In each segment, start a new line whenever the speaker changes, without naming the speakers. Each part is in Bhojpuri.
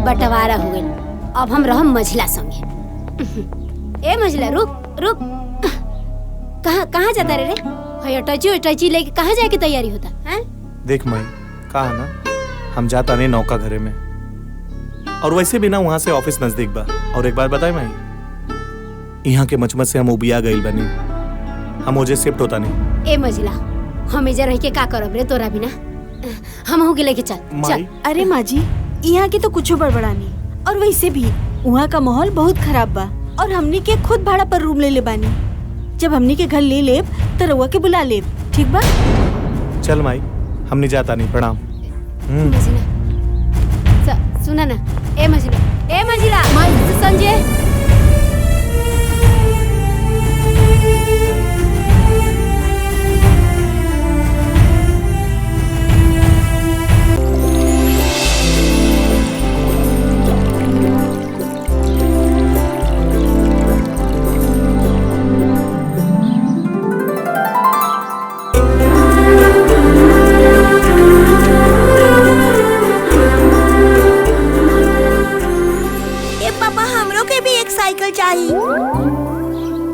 बंटवारा हो गइल। अब हम रहम मझिला संगे। ए मझिला रुक रुक, कहाँ जाता रे? हय अटैची लेके कहाँ जाए की तैयारी होता है?
देख माई, कहा ना हम जाता नहीं नौका घरे में, और वैसे भी ना वहाँ से ऑफिस नजदीक बा। और एक बार बताए माई, यहाँ के मचमच से हम उबिया गइल बनी, हम ओजे शिफ्ट होता नहीं।
ए मझिला, हम इधर रह के का करब रे तोरा बिना? हम हो के लेके चल।
अरे माँ जी, यहाँ की तो कुछ बड़बड़ा नहीं, और वैसे भी वहाँ का माहौल बहुत खराब बा, और हमनी के खुद भाड़ा पर रूम ले बानी। जब हमनी के घर ले लेब तो रउआ के बुला लेब, ठीक बा?
चल माई, हमने जाता नहीं। प्रणाम।
सुना ना, ए मझिला संजय,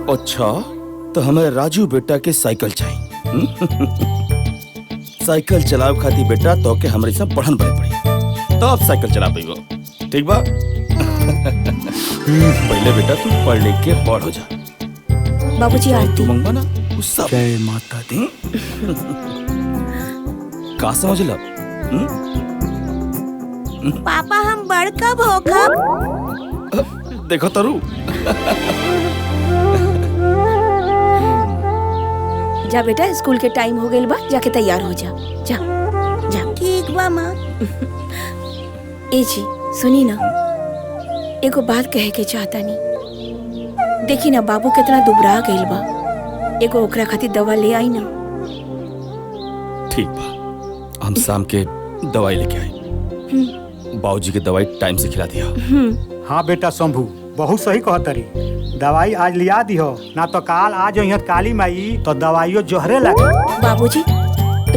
अच्छा, तो हमारे राजू बेटा के साइकिल चाहिए। साइकिल चलाव खाती बेटा तो के हमारे साथ पढ़न बड़े पड़ी, तो अब साइकिल चला पाइबो, ठीक बा? पहले बेटा तू पढ़ लिख के बड़ हो जा।
बाबूजी आरती
मंगवा ना उस सब। जय माता दी। का समझ ला?
पापा हम बड़ कब हो कब?
देखो तरु।
जा बेटा, स्कूल के टाइम हो गइल बा, जाके तैयार हो जा। जा जा। ठीक बा माँ। ए जी सुनी ना, एगो बात कहे के चाहता नहीं। देखी ना बाबू कितना दुबरा गइल बा, एगो ओकरा खातिर दवा ले आई ना।
ठीक बा, हम शाम के दवाई लेके आए। बाबूजी की दवाई टाइम से खिला दिया।
हाँ बेटा शंभू, बहुत सही कहतरी। दवाई आज लिया दिहो, ना तो काल आज यहाँ काली माई तो दवाइयों जोहरे लगे।
बाबूजी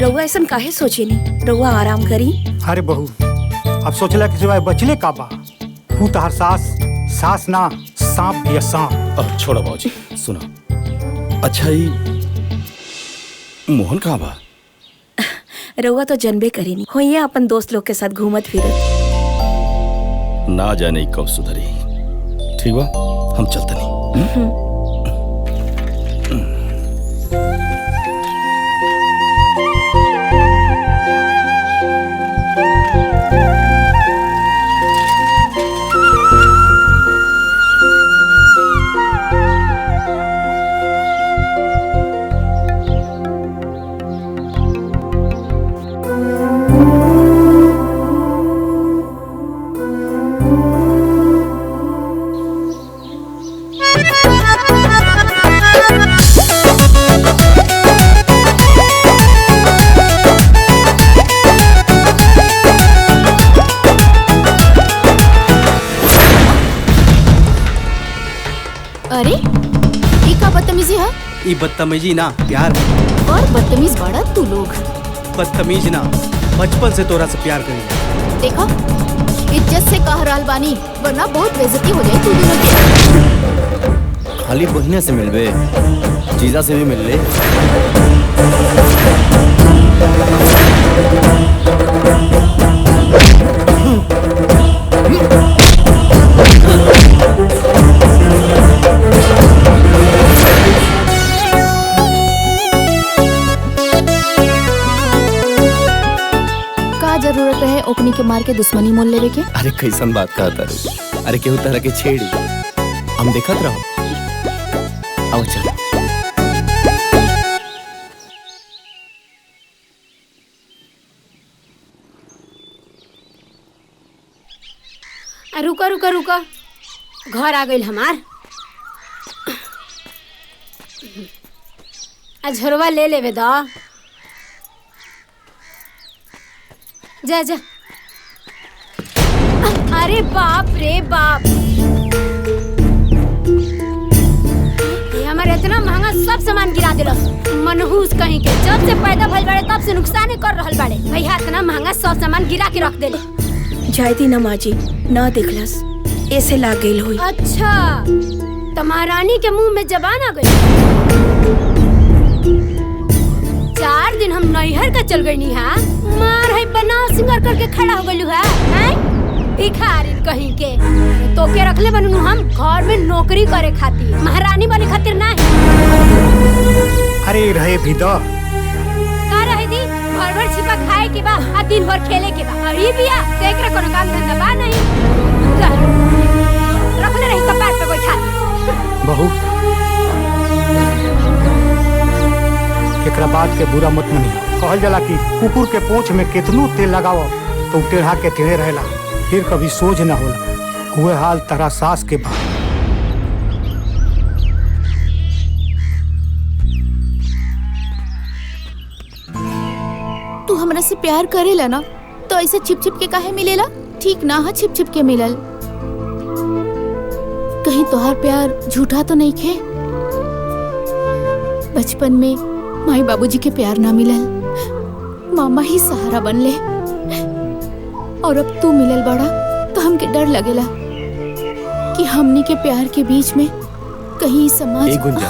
रउआ ऐसा काहे सोचे नहीं, रउआ आराम करी।
अरे बहू, अब सोचला कि सिवाय बचले का बा, हूँ तहर सास ना सांप भी सांप।
अब छोड़ो बाबूजी, सुनो। अच्छा ही मोहन कहाँ बा?
रउआ तो जनबे करी नहीं, होइए अपन दोस्त लोग के साथ घूमत फिरत।
ना जाने कब सुधरी। ठीक बा, हम चलते नहीं।
अरे ये का बदतमीजी है?
ये बदतमीजी ना प्यार।
और बदतमीज बड़ा तू लोग।
बदतमीज ना, बचपन से तोरा से प्यार करी।
देखो इज्जत से कह रहल बानी, वरना बहुत बेइज्जती हो जाए तू दोनों की।
खाली बहिने से मिलबे, जीजा से भी मिल ले।
जरूरत है ओकनी के मार के दुश्मनी मोल लेवे के?
अरे कैसन बात कहता रू? अरे केहू तरह के छेड़ी, हम देखत रहो। आओ चल।
रुका रुका रुका, घर आ गइल हमार। झोरवा ले लेवे दा। जा जा। अरे बाप रे बाप, ये हमारे इतना महंगा सब सामान गिरा दिलस। मनहूस कहीं के, जब से पैदा भइल बाड़े तब से नुकसान कर रहल बाड़े। भैया इतना महंगा सब सामान गिरा के रख देले।
जायती न माँ जी, ना देखलस, ऐसे लाग गई हुई।
अच्छा, तमारानी के मुंह में जबान आ गई। 4 दिन हम नैहर का चल गई नी। हाँ, मार है बनाव सिंगार करके खड़ा हो गलू है। भिखारी कहीं के तो के रखले बनू हम घर में नौकरी करे खातिर, महारानी बने खातिर नहीं।
अरे रहे भी दो
का रहे दी, भर भर छिपा खाए के बा आ दिन भर खेले के बा। और ये बिया एकरा कोनो काम धंधा बा नहीं। रखले रही कपार पे बैठा।
बहू, एकरा बात के बुरा मत मनियो। कहल जाला कि कुकुर के पूंछ में कितनो तेल लगाओ तो टेढ़ा के टेढ़े रहेला, फिर कभी सोझ न होला। हुए हाल तारा सास के बाद।
तू हमरा से प्यार करेला ना, तो ऐसे छिप छिप के काहे मिलेला? ठीक ना है छिप छिप के मिलल। कहीं तोहार प्यार झूठा तो नहीं खे? बचपन में माई बाबूजी के प्यार ना मिलल, मामा ही सहारा बनले, और अब तू मिलल बड़ा तो हमके डर लगेला कि हमनी के प्यार के बीच में कहीं समाज।
ए गुंजा,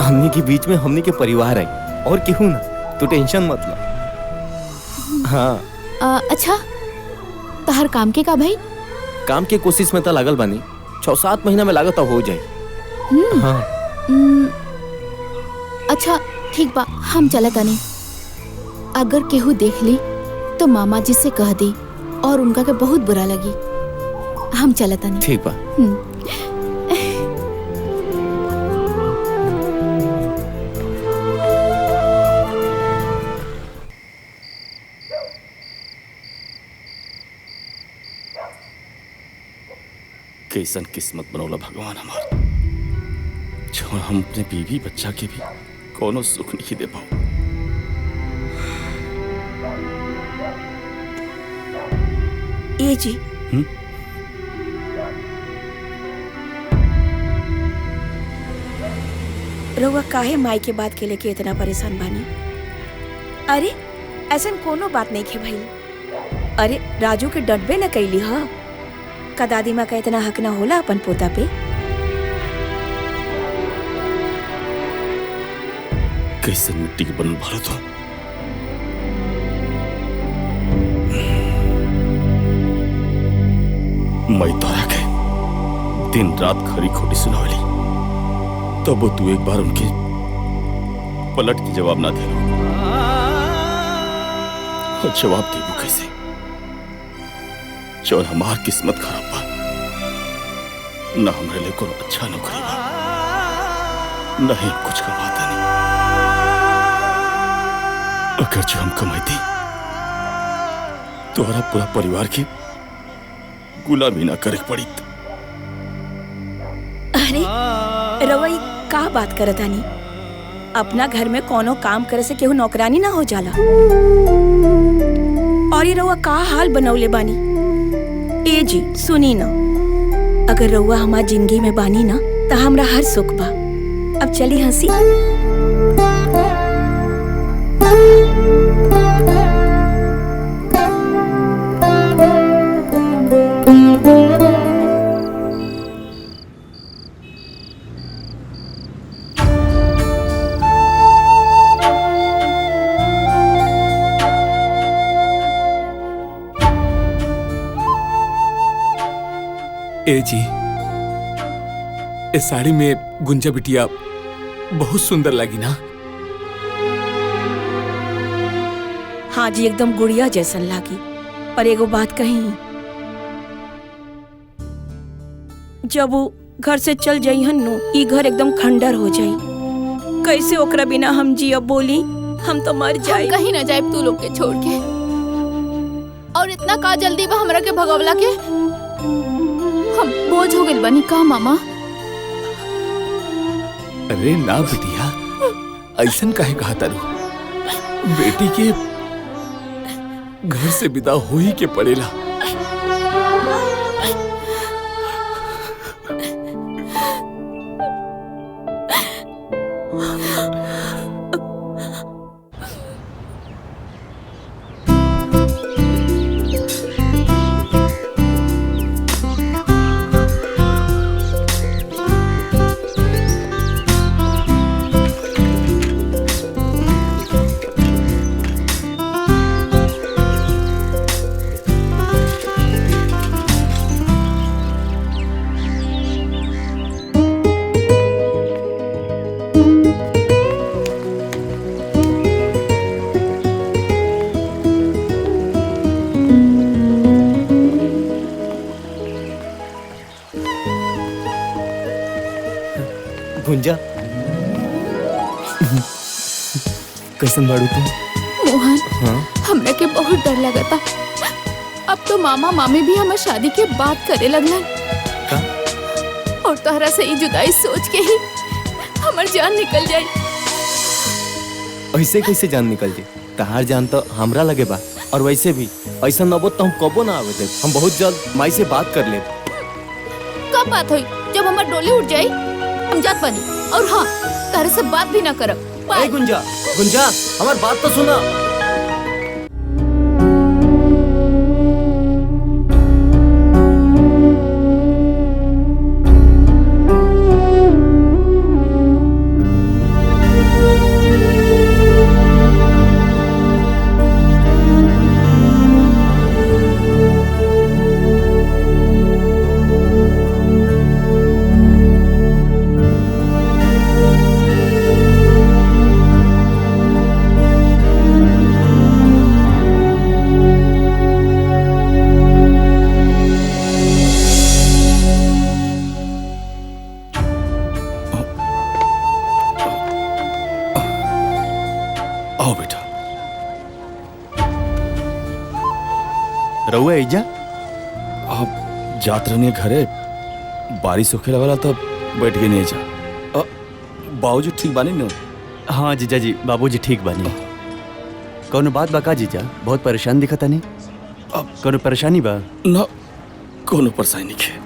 हमनी के बीच में हमनी के परिवार है और केहू ना, तू टेंशन मत ला। हाँ
अच्छा, तहर काम के का भाई?
काम के कोशिश में तो लागल बानी, 6-7 महीना में लागत हो जाए। हाँ।
अच्छा ठीक बा, हम चला तानी। अगर केहू देख ली तो मामा जी से कह दी, और उनका के बहुत बुरा लगी। हम चला तानी।
ठीक बा।
कैसन किस्मत बनौला भगवान हमार, जो हम अपने बीवी बच्चा के भी कोनो सुख नहीं दे पाओ।
ये जी, रउआ काहे माई के बात के लेके इतना परेशान बानी? अरे ऐसा कोनो बात नहीं खे भाई। अरे राजू के डटबे न कैली हा, का दादी माँ का इतना हक ना होला अपन पोता पे?
कैसे मिट्टी के बनल भारत हो। मैं तोरा के दिन रात खरी खोटी सुनावली, तब वो तू एक बार उनके पलट के जवाब ना दे। और जवाब देबू कैसे? जो हमार किस्मत खराब बा, न हमरे लिए कोनो अच्छा नौकरी बा, नहीं कुछ कमाता नहीं। अगर जो हम कमाती तो हमारा पूरा परिवार की गुलामी ना करे पड़ी।
अरे रउआ का बात करत आनी? अपना घर में कोनो काम करे से केहू नौकरानी ना हो जाला। और ये रउआ का हाल बनौले बानी? ए जी सुनी ना, अगर रउआ हमार जिंदगी में बानी ना तो हमरा हर सुख बा। अब चली हंसी।
ए जी, इस साड़ी में गुंजा बिटिया बहुत सुंदर लगी ना?
हाँ जी, एकदम गुड़िया जैसन लागी। पर एगो बात कही, जब वो घर से चल जाइहन नु, ई घर एकदम खंडर हो जाई। कैसे ओकरा बिना हम जियब बोली? हम तो मर जाए।
हम कहीं ना जाए तू लोग के छोड़ के। और इतना का जल्दी बा हमरा के भगवला के? हम बोझ हो गइल बानी का मामा?
अरे ना बिटिया, ऐसन काहे कहा तारू? बेटी के घर से विदा हो ही के पड़ेला।
गुंजा कैसन बाड़ू तू?
मोहन
हाँ
हमरा के बहुत डर लगता। अब तो मामा मामी भी हमार शादी के बात करे लगलन
का?
और तोहरा से ई जुदाई सोच के ही हमार जान निकल जाए।
ऐसे कैसे जान निकल जाए? तहार जान तो हमरा लगे बा। और वैसे भी ऐसा नबो तो हम कबो ना आवे दे। हम बहुत जल्द माई से बात कर ले।
कब बात हुई? जब हमार डोली उठ जाई हम जात बनी। और हाँ, तारे से बात भी ना करब।
ए गुंजा, गुंजा हमार बात तो सुना।
आओ बेटा।
रहुआ एजा?
अब जात रहने घरे बारिश होखे लगला तब बैठ गए नहीं जा। बाबूजी ठीक बानी न?
हाँ जीजा जी, बाबूजी ठीक बानी। कौनो बात बा का जीजा? बहुत परेशान दिखता नहीं।
अब
कौनो परेशानी बा?
न कोनो परेशानी नहीं है।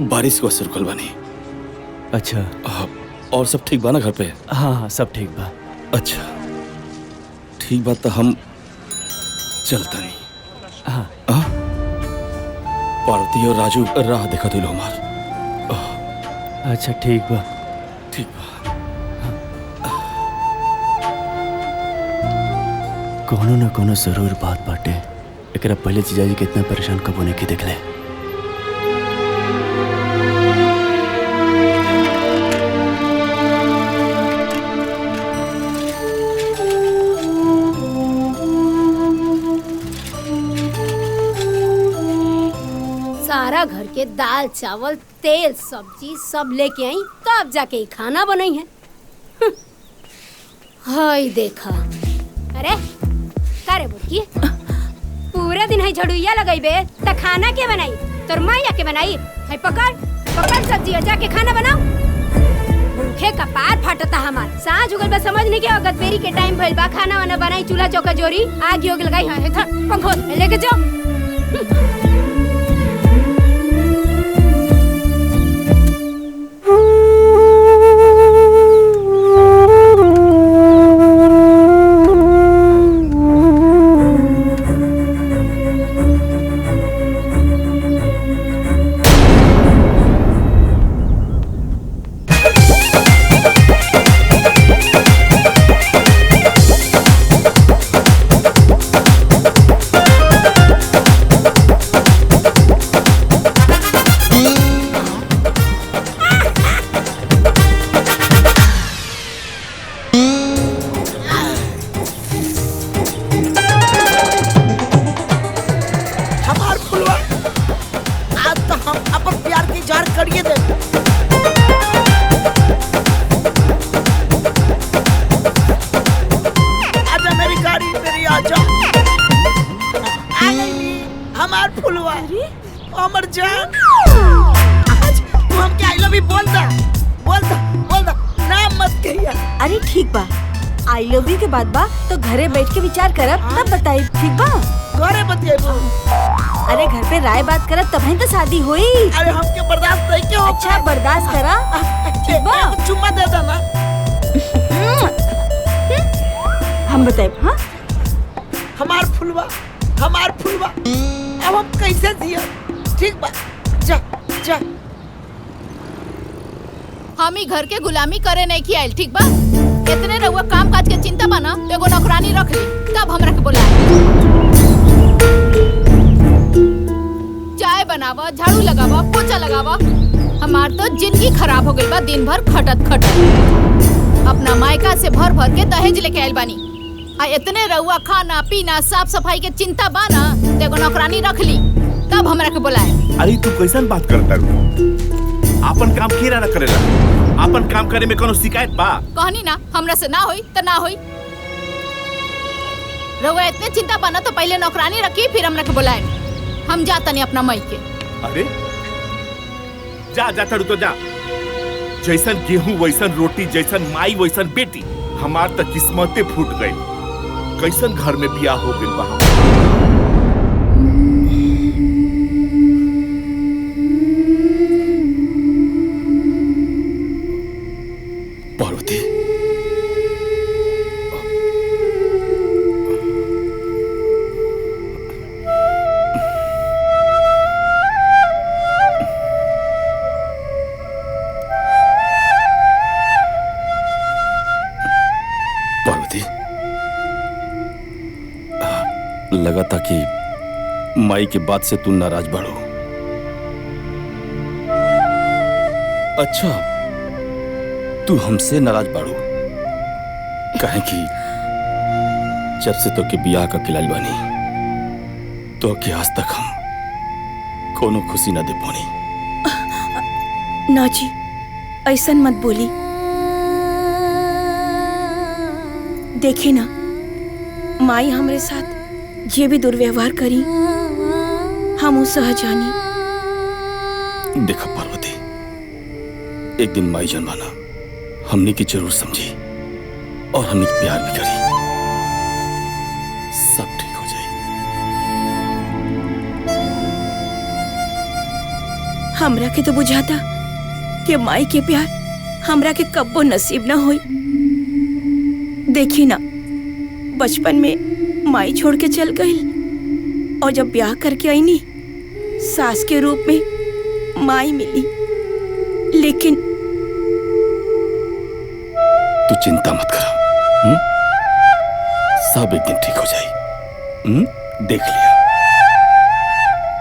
बारिश को असर कल बानी।
अच्छा।
और सब ठीक बा ना घर पे?
हाँ हाँ सब ठीक बा।
अच्छा ठीक बात तो हम चलता नहीं।
हाँ
पार्वती और राजू राह देखा तो लो हमार।
अच्छा ठीक बा।
ठीक बा।
कोनो न कोनो जरूर बात बाटे। एकरा पहले जीजाजी कितना परेशान कब होने की देख ले।
सारा घर के दाल चावल तेल सब्जी सब लेके आई तब जाके खाना बनाई है। हाय देखा। अरे का रे बुटकी, पूरे दिन है झड़ुइया लगाइबे त खाना के बनाई? तोर माया के बनाई है? पकड़ पकड़ सब्जी और जाके खाना बनाओ। भूखे का पार फाटता हमार। सांझ हो गइल बा, समझ नहीं के अगत बेरी के टाइम भइल बा। खाना वाना बनाई, चूल्हा चौका जोरी, आग योग लगाई। हां है था पंखो लेके जाओ।
अरे ठीक बा, आई लव यू के बाद बा तो घरे बैठ के विचार करब तब बताई। ठीक बा?
घरे बतिएबो।
अरे घर पे राय बात करब तब ही तो शादी हुई।
अरे हमके बर्दाश्त नहीं के होता।
अच्छा बर्दाश्त करा। ठीक बा?
चुम्मा दे देना।
हम बताए। हाँ
हमार फुलवा अब हम कैसे जिया? ठीक बा, जा जा।
हम ही घर के गुलामी करे नहीं की आयल। ठीक बा? इतने रहुआ काम काज के चिंता बना तो एगो नौकरानी रख ली तब हमरा के बुलाए। चाय बनावा, झाड़ू लगावा, पोछा लगावा। हमार तो जिंदगी खराब हो गई बा दिन भर खटत खटत। अपना मायका से भर भर के दहेज लेके आयल बानी। आ इतने रहुआ खाना पीना साफ सफाई के चिंता बाना तो एगो नौकरानी रख ली तब हमरा के बुलाए।
अरे तू कैसन बात करता रू?
आपन काम केरा ना करेला। आपन काम करे में कोनो शिकायत बा?
कहनी ना हमरा से ना होई त ना होई। रउआ इतने चिंता बना तो पहले नौकरानी रखी फिर हमरा के बुलाए। हम जाता नहीं अपना मई के।
अरे जा जा तड़ू तो जा। जैसन गेहूं वैसन रोटी, जैसन माई वैसन बेटी। हमार त किस्मते फूट गई। कैसन घर में बियाह हो गइल बा। पार्वती लगा था कि माई के बात से तू नाराज बाड़ो। अच्छा तू हमसे नाराज बाड़ो काहे कि जब से तो के बियाह का खिलाड़ी बानी तो के आज तक हम कोनो खुशी ना दे पानी।
ना जी ऐसन मत बोली। देखी ना माई हमरे साथ जे भी दुर्व्यवहार करी हम सह जानी।
देखा पार्वती एक दिन माई जनवाना हमने की जरूर समझी और हमने प्यार भी करी। सब ठीक हो जाए।
हमरा के तो बुझाता कि माई के प्यार हमरा के कब्बो नसीब ना होई। देखी ना बचपन में माई छोड़ के चल गई और जब ब्याह करके आई नी सास के रूप में माई मिली। लेकिन
तू चिंता मत करो। सब एक दिन ठीक हो जाए। देख लिया।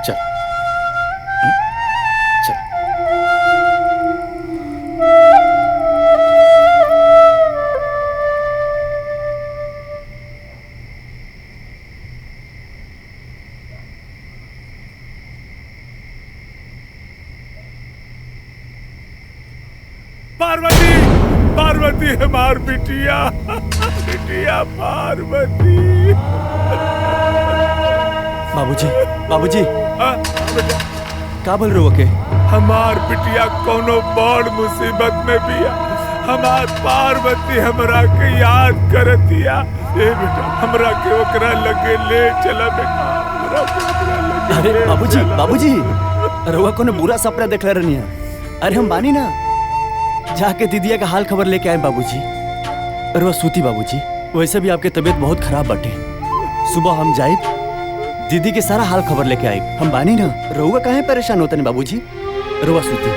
चल चल।
पार्वती पार्वती हमार बिटिया बिटिया पार्वती।
बाबूजी बाबूजी का बोल रहे हो के?
हमार बिटिया कोनो बड़ मुसीबत में बिया। हमार पार्वती हमरा के याद करतिया। ए बेटा हमरा के ओकरा लगे ले चला बेटा। हमरा के ओकरा लगे।
अरे बाबूजी बाबूजी रउआ कोनो बुरा सपना देखले रहनी है? अरे हम बानी ना जाके दीदिया का हाल खबर लेके आए बाबूजी। रउआ सूती बाबूजी। वैसे भी आपके तबीयत बहुत खराब बाटे। सुबह हम जाए दीदी के सारा हाल खबर लेके आए। हम बानी ना। रउआ काहे परेशान होता नहीं बाबूजी? रउआ सूती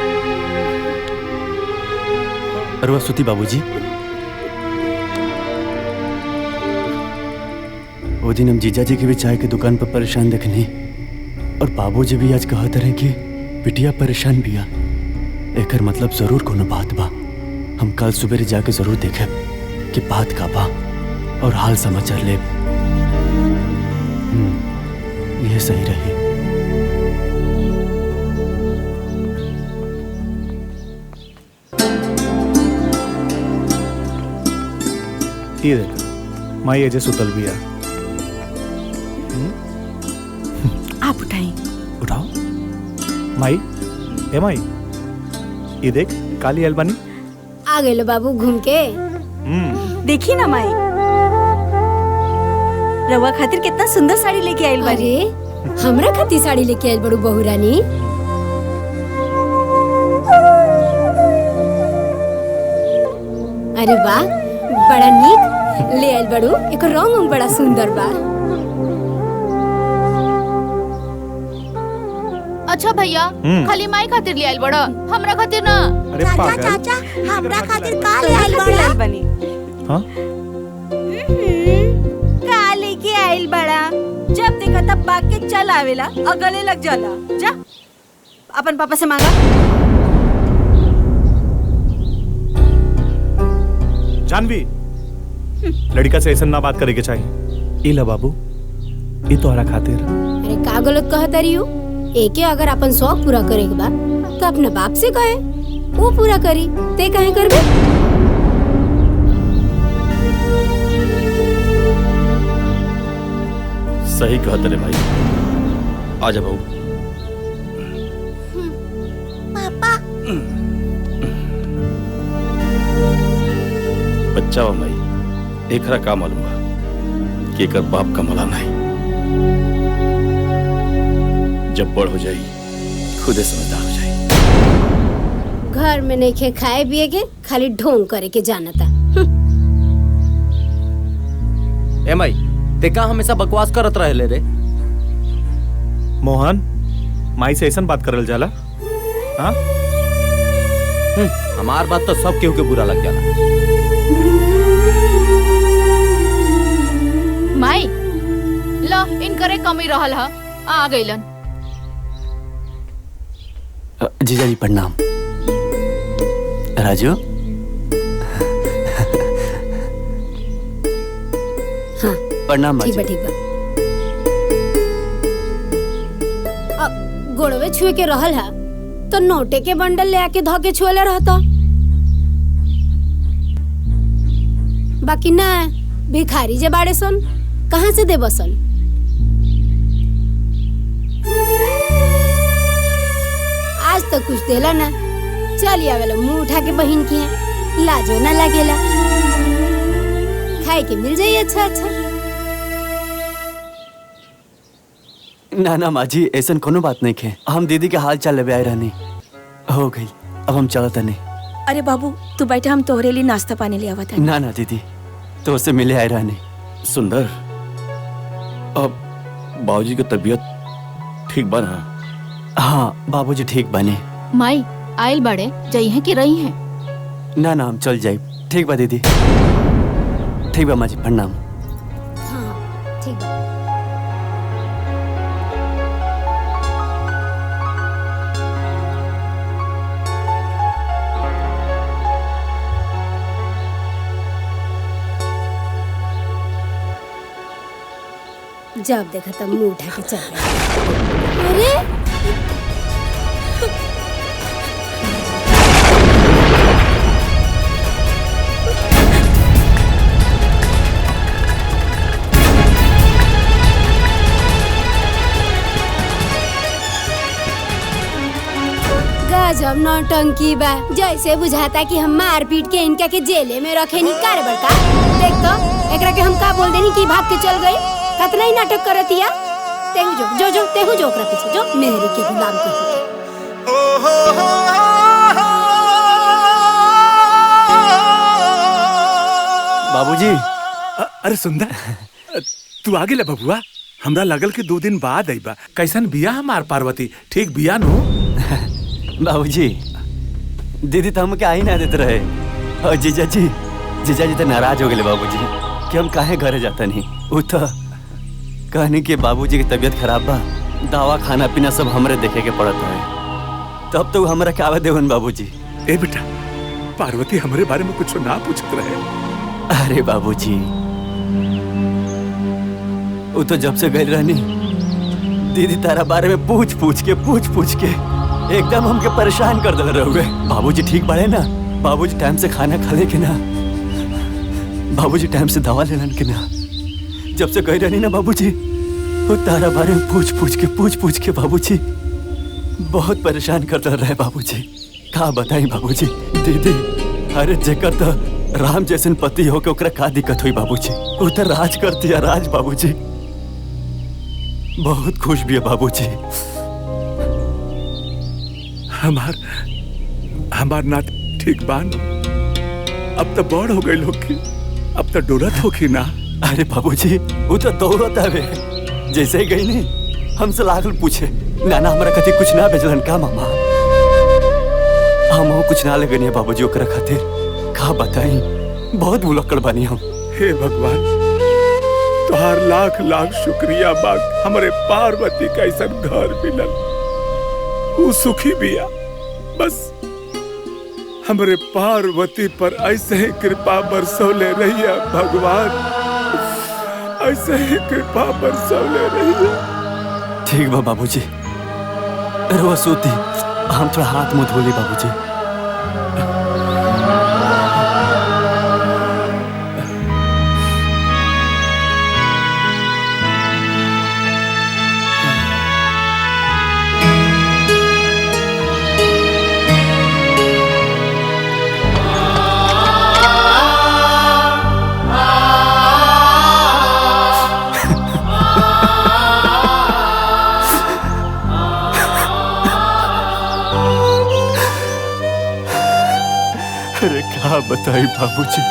रउआ सूती बाबूजी। वो दिन हम जीजा जी के भी चाय के दुकान पर परेशान देखनी और बाबूजी भी आज कहत रहे कि बिटिया परेशान बिया। एकर मतलब जरूर कोनो बात बा। हम कल सुबह जाके जरूर देखे कि बात का बा और हाल समाचार ले। यह सही रही।
ये देख माई एजे सुतल बिया।
आप उठाई।
उठाओ माई। ए माई ये देख काली अलबानी
आ गए बाबू घूम के।
देखी ना माई रवा खातिर कितना सुंदर साड़ी लेके आइल बानी।
अरे हमरा खातिर साड़ी लेके आइल बड़ू बहू रानी। अरे वाह बड़ा नीक ले आइल बड़ू। एक रंग बड़ा सुंदर बा।
अच्छा भैया खाली माई खातिर ले आइल बड़ा हमरा खातिर ना।
अरे पागल।
चाचा हमरा खातिर का ले आइल बनी?
हाँ
का लेके आइल बड़ा? जब देखा तब बाग के चल आवेला और गले लग जाला। जा अपन पापा से मांगा।
जानवी लड़का से ऐसा ना बात करे के चाहिए। इला बाबू ये तोहरा खातिर।
अरे का गलत कहत रही हो? एके अगर अपन शौक पूरा करे के बा तो अपना बाप से कहे। वो पूरा करी, ते काहे करबे?
सही कहत रे भाई। आजा बहू।
पापा
बच्चा हो माई, एकरा का मालूम बा कि एकर बाप का मला नहीं। जब बड़ हो जाई खुदे समझदार हो जाई।
घर में नहीं खे खाए पिए के, खाली ढोंग करे के जानता।
ए माई, ते का हमेशा बकवास करत रहे रे?
मोहन, माई से ऐसा बात करल जाला? हाँ?
हमार बात तो सब केहू के बुरा लग जाला।
माई लो इनकरे कमी रहल ह, आ गइलन।
जीजा जी प्रणाम। राजू
हाँ
प्रणाम
ठीक बा
बाजी।
ठीक बा। अब गोड़वे छुए के रहल है तो नोटे के बंडल ले आके धोके छुएले रहता। बाकी ना, भिखारी जे बाड़े सन कहाँ से दे बसन। आज तो कुछ देला ना, चल आवेला मुंह उठा के बहिन की है, लाजो ना लगेला। खाए के मिल जाई अच्छा अच्छा।
ना ना माँ जी, ऐसा कोनो बात नहीं खे। हम दीदी के हाल चाल लेवे आए रहनी, हो गई। अब हम चलत नहीं।
अरे बाबू तू बैठा, हम तोहरे लिए नाश्ता पानी ले आवत है।
ना ना दीदी, तो उससे मिले आए रहनी।
सुंदर, अब बाबूजी की तबीयत ठीक बा ना?
हाँ बाबूजी ठीक बने।
माई आइल बड़े जई हैं कि रही हैं?
ना ना हम चल जाए। ठीक बा दीदी। ठीक बा माँ जी प्रणाम।
हाँ ठीक बा। जब देखा तब मुंह उठा के चल रही। अरे गजब नौटंकी बा। जैसे बुझाता कि हम मार पीट के इनका के जेले में रखे नहीं कर बड़का। देख तो एकरा के हम का बोल देनी कि भाग के चल गई। कतना ही नाटक करतिया। तेहू जो जो जो तेहू जो ओकरा पीछे जो मेहरी के गुलाम के।
बाबूजी।
अरे सुंदर, तू आ गेला बबुआ। हमरा लगल कि 2 दिन बाद आईबा। कैसन बिया हमार पार्वती? ठीक बिया नु?
बाबूजी दीदी तो हमके आई ना देते रहे। और जीजा जी तो नाराज हो गए बाबूजी कि हम काहे घरे जाता नहीं। वो तो कहनी कि बाबूजी की तबीयत खराब बा, दवा खाना पीना सब हमरे देखे के पड़त है। तब तो हमरा क्या आवे देवन बाबूजी।
ए बेटा, पार्वती हमरे बारे में कुछ ना पूछत रहे।
अरे बाबूजी वो तो जब से गई रहनी, दीदी तारा बारे में पूछ पूछ के एकदम हमके परेशान कर दिल रहोगे। बाबूजी ठीक बाड़े ना? बाबूजी टाइम से खाना खा ले के ना? बाबूजी टाइम से दवा लेलन के ना? जब से गई रहनी ना बाबूजी, वो तारा बारे में पूछ पूछ के बाबूजी बहुत परेशान कर दिल रहे बाबूजी। का बताई बाबूजी। दीदी अरे जेकर तो राम जैसन पति हो के ओकरा का दिक्कत हुई बाबूजी। वो तो राज करती है, राज बाबूजी। बहुत खुश भी है बाबूजी।
हमार ना ठीक बान। अब तो बड़ हो गई होगी, अब तो डोरत होगी ना?
अरे बाबूजी वो तो दौड़त आवे। जैसे ही गई नहीं हमसे लागल पूछे, नाना हमारा कति कुछ ना भेजलन का मामा? हम कुछ ना लगनी है बाबूजी ओकरा खातिर। का बताई, बहुत भुलक्कड़ बानी हम।
हे भगवान, तुहार लाख लाख शुक्रिया बाग। हमारे पार्वती का ऐसा घर मिलल, वो सुखी बिया। बस हमारे पार्वती पर ऐसे ही कृपा बरसौले रहिया भगवान, ऐसे ही कृपा बरसौले रहिया।
ठीक बा बाबूजी। रोआ सोती, हम थोड़ा हाथ मुंह धो ली बाबूजी। क्या बताई बाबूजी।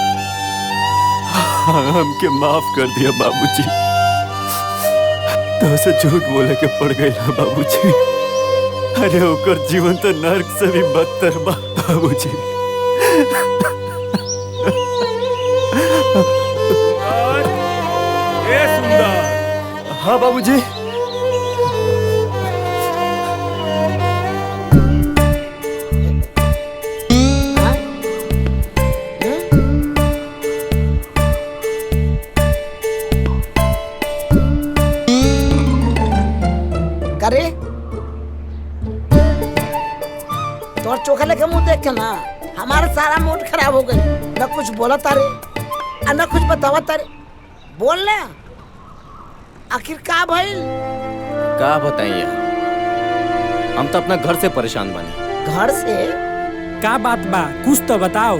हमके माफ कर दिया बाबूजी। तो से झूठ बोले के पड़ गई ना बाबूजी। अरे ओकर जीवन तो नर्क से भी बदतर बा बाबूजी।
ए सुंदर।
हाँ बाबूजी।
करे तोर चोखा लेके मुंह देख के ना हमारा सारा मूड खराब हो गई। न कुछ बोला तारे और न कुछ बतावा तारे। बोल ना आखिर का भइल?
का बताइए, हम तो अपना घर से परेशान बानी।
घर से
का बात बा, कुछ तो बताओ।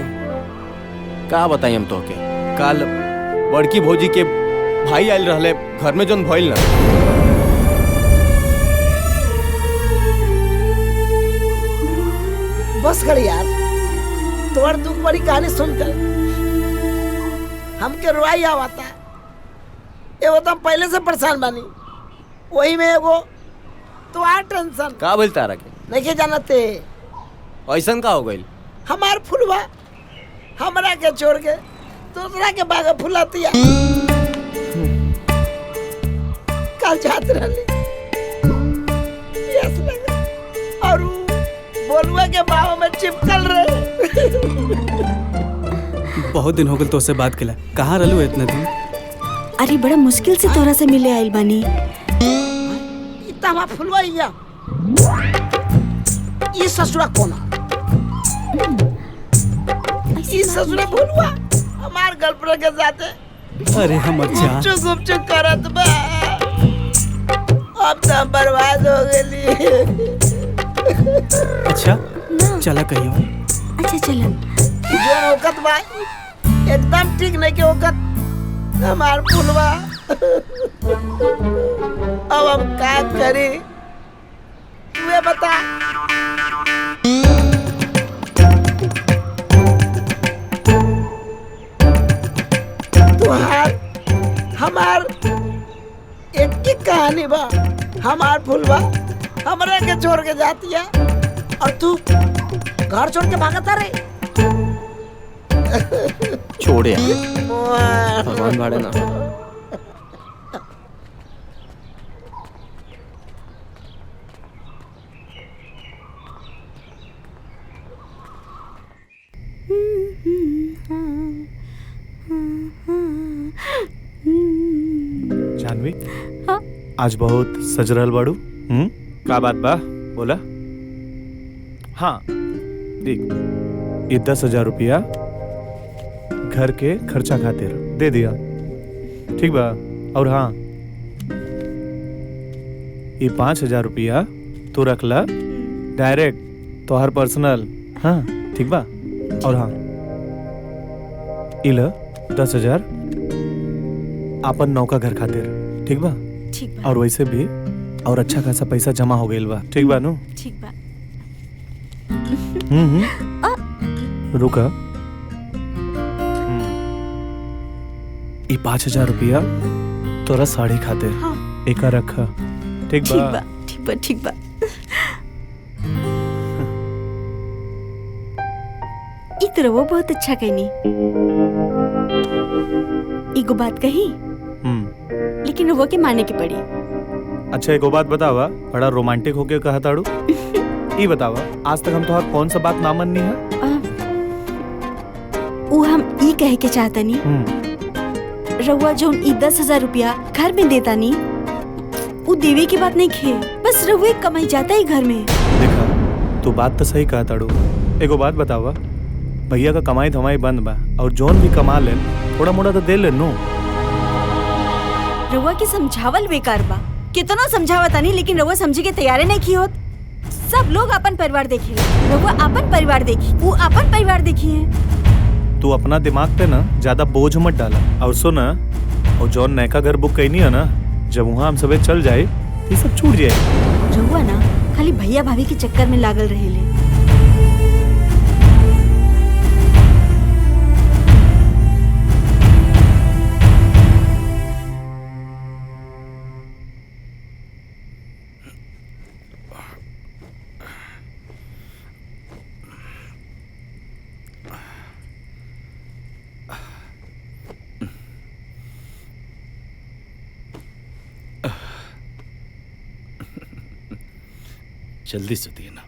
का बताई हम तो के कल बड़की भौजी के भाई आयल रहले घर में, जोन भइल ना।
बस कर यार, तोर दुख बड़ी कहानी सुनकर हमके रुआई आवता। एगो तो हम पहले से परेशान बानी, वही में एगो तो आ टेंशन।
का बोल तारा के
नहीं के जानते
ऐसन का हो गइल?
हमार फुलवा हमरा के छोड़ के दूसरा के बाग फुलातिया। कल जात रहली प्यास लगा और बोलुआ के बाहों में चिपकल रहे।
बहुत दिन हो गए तो से बात केला। कहाँ रहलू इतना दिन?
अरे बड़ा मुश्किल से तोरा से मिले आइल बानी।
इतना हमार फुलवा हिया ये ससुरा कोना, ये ससुरा फुलवा हमार गर्लफ्रेंड के साथे
अरे हमर जान
गुपचुप करत बा। अब तो हम बर्बाद हो गई।
अच्छा चला कहियो।
अच्छा चला।
जो औकत बा एकदम ठीक नहीं के औकत हमार फुलवा। अब हम क्या करी तू बता। तुहार हमार एक की कहानी बा। हमार फुलवा हमरा के छोड़ के जाती है और तू घर छोड़ के भागता रे।
छोड़े भगवान भाड़े ना।
जानवी, आज बहुत सजरल बाड़ू। का बात बा बोला। हाँ देख, ये 10,000 रुपया घर के खर्चा खातिर दे दिया, ठीक बा। और हाँ, ये 5,000 रुपया तू रख ला डायरेक्ट तो हर पर्सनल। हाँ ठीक बा। और हाँ, इला 10,000 आपन नौका घर खातिर, ठीक बा।
ठीक बा।
और वैसे भी और अच्छा खासा पैसा जमा हो गइल बा, ठीक बा नु?
ठीक बा।
रुका। ये 5,000 रुपया तोरा साड़ी खातिर।
हाँ।
एक रखा, ठीक बा?
ठीक बा, ठीक बा, ठीक बा। ई तो वो बहुत अच्छा कहनी। एगो बात कही लेकिन वो के माने के पड़ी।
अच्छा एगो बात बतावा, बड़ा रोमांटिक होके कहा ताड़ू। ये बतावा, आज तक हम तोहार कौन सा बात ना मननी है?
वो हम ई कहे के चाहता नहीं, रउआ जो 10,000 रुपया घर में देता नहीं, वो देवे की बात नहीं खे, बस रउआ कमाई जाता ही घर में।
देखा, तू बात तो सही कहा ताड़ू। एगो बात बतावा, भैया का कमाई धमाई बंद बा और जोन भी कमा ले थोड़ा मोड़ा तो दे ले नो।
रउआ के समझावल बेकार बा। कितना समझावता नहीं, लेकिन रउआ समझे के तैयारे नहीं की होत। सब लोग अपन परिवार देखी, रउआ अपन परिवार देखी, वो अपन परिवार देखी है।
तू अपना दिमाग पे ना ज्यादा बोझ मत डाला। और सुना, और जौन नयका घर बुक कैनी है ना, जब वहाँ हम सबे चल जाए ये सब छूट जाए।
रउआ ना खाली भैया भाभी के चक्कर में लागल रहेले।
जल्दी सुतिए ना।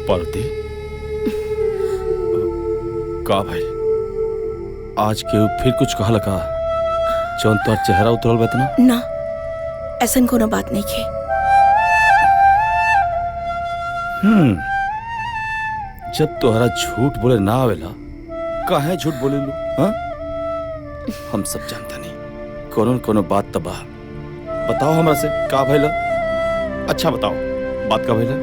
पार्वती, का भाई आज के फिर कुछ कहा लगा जौन तोर चेहरा उतरल बतना?
ना, ऐसन कोनो बात नहीं खे।
जब तोहरा झूठ बोले ना आवेला काहे झूठ बोले लो? हाँ, हम सब जानता नहीं कोनो न कोनो बात तबा। बताओ हमरा से का भइला? अच्छा बताओ बात का भइला?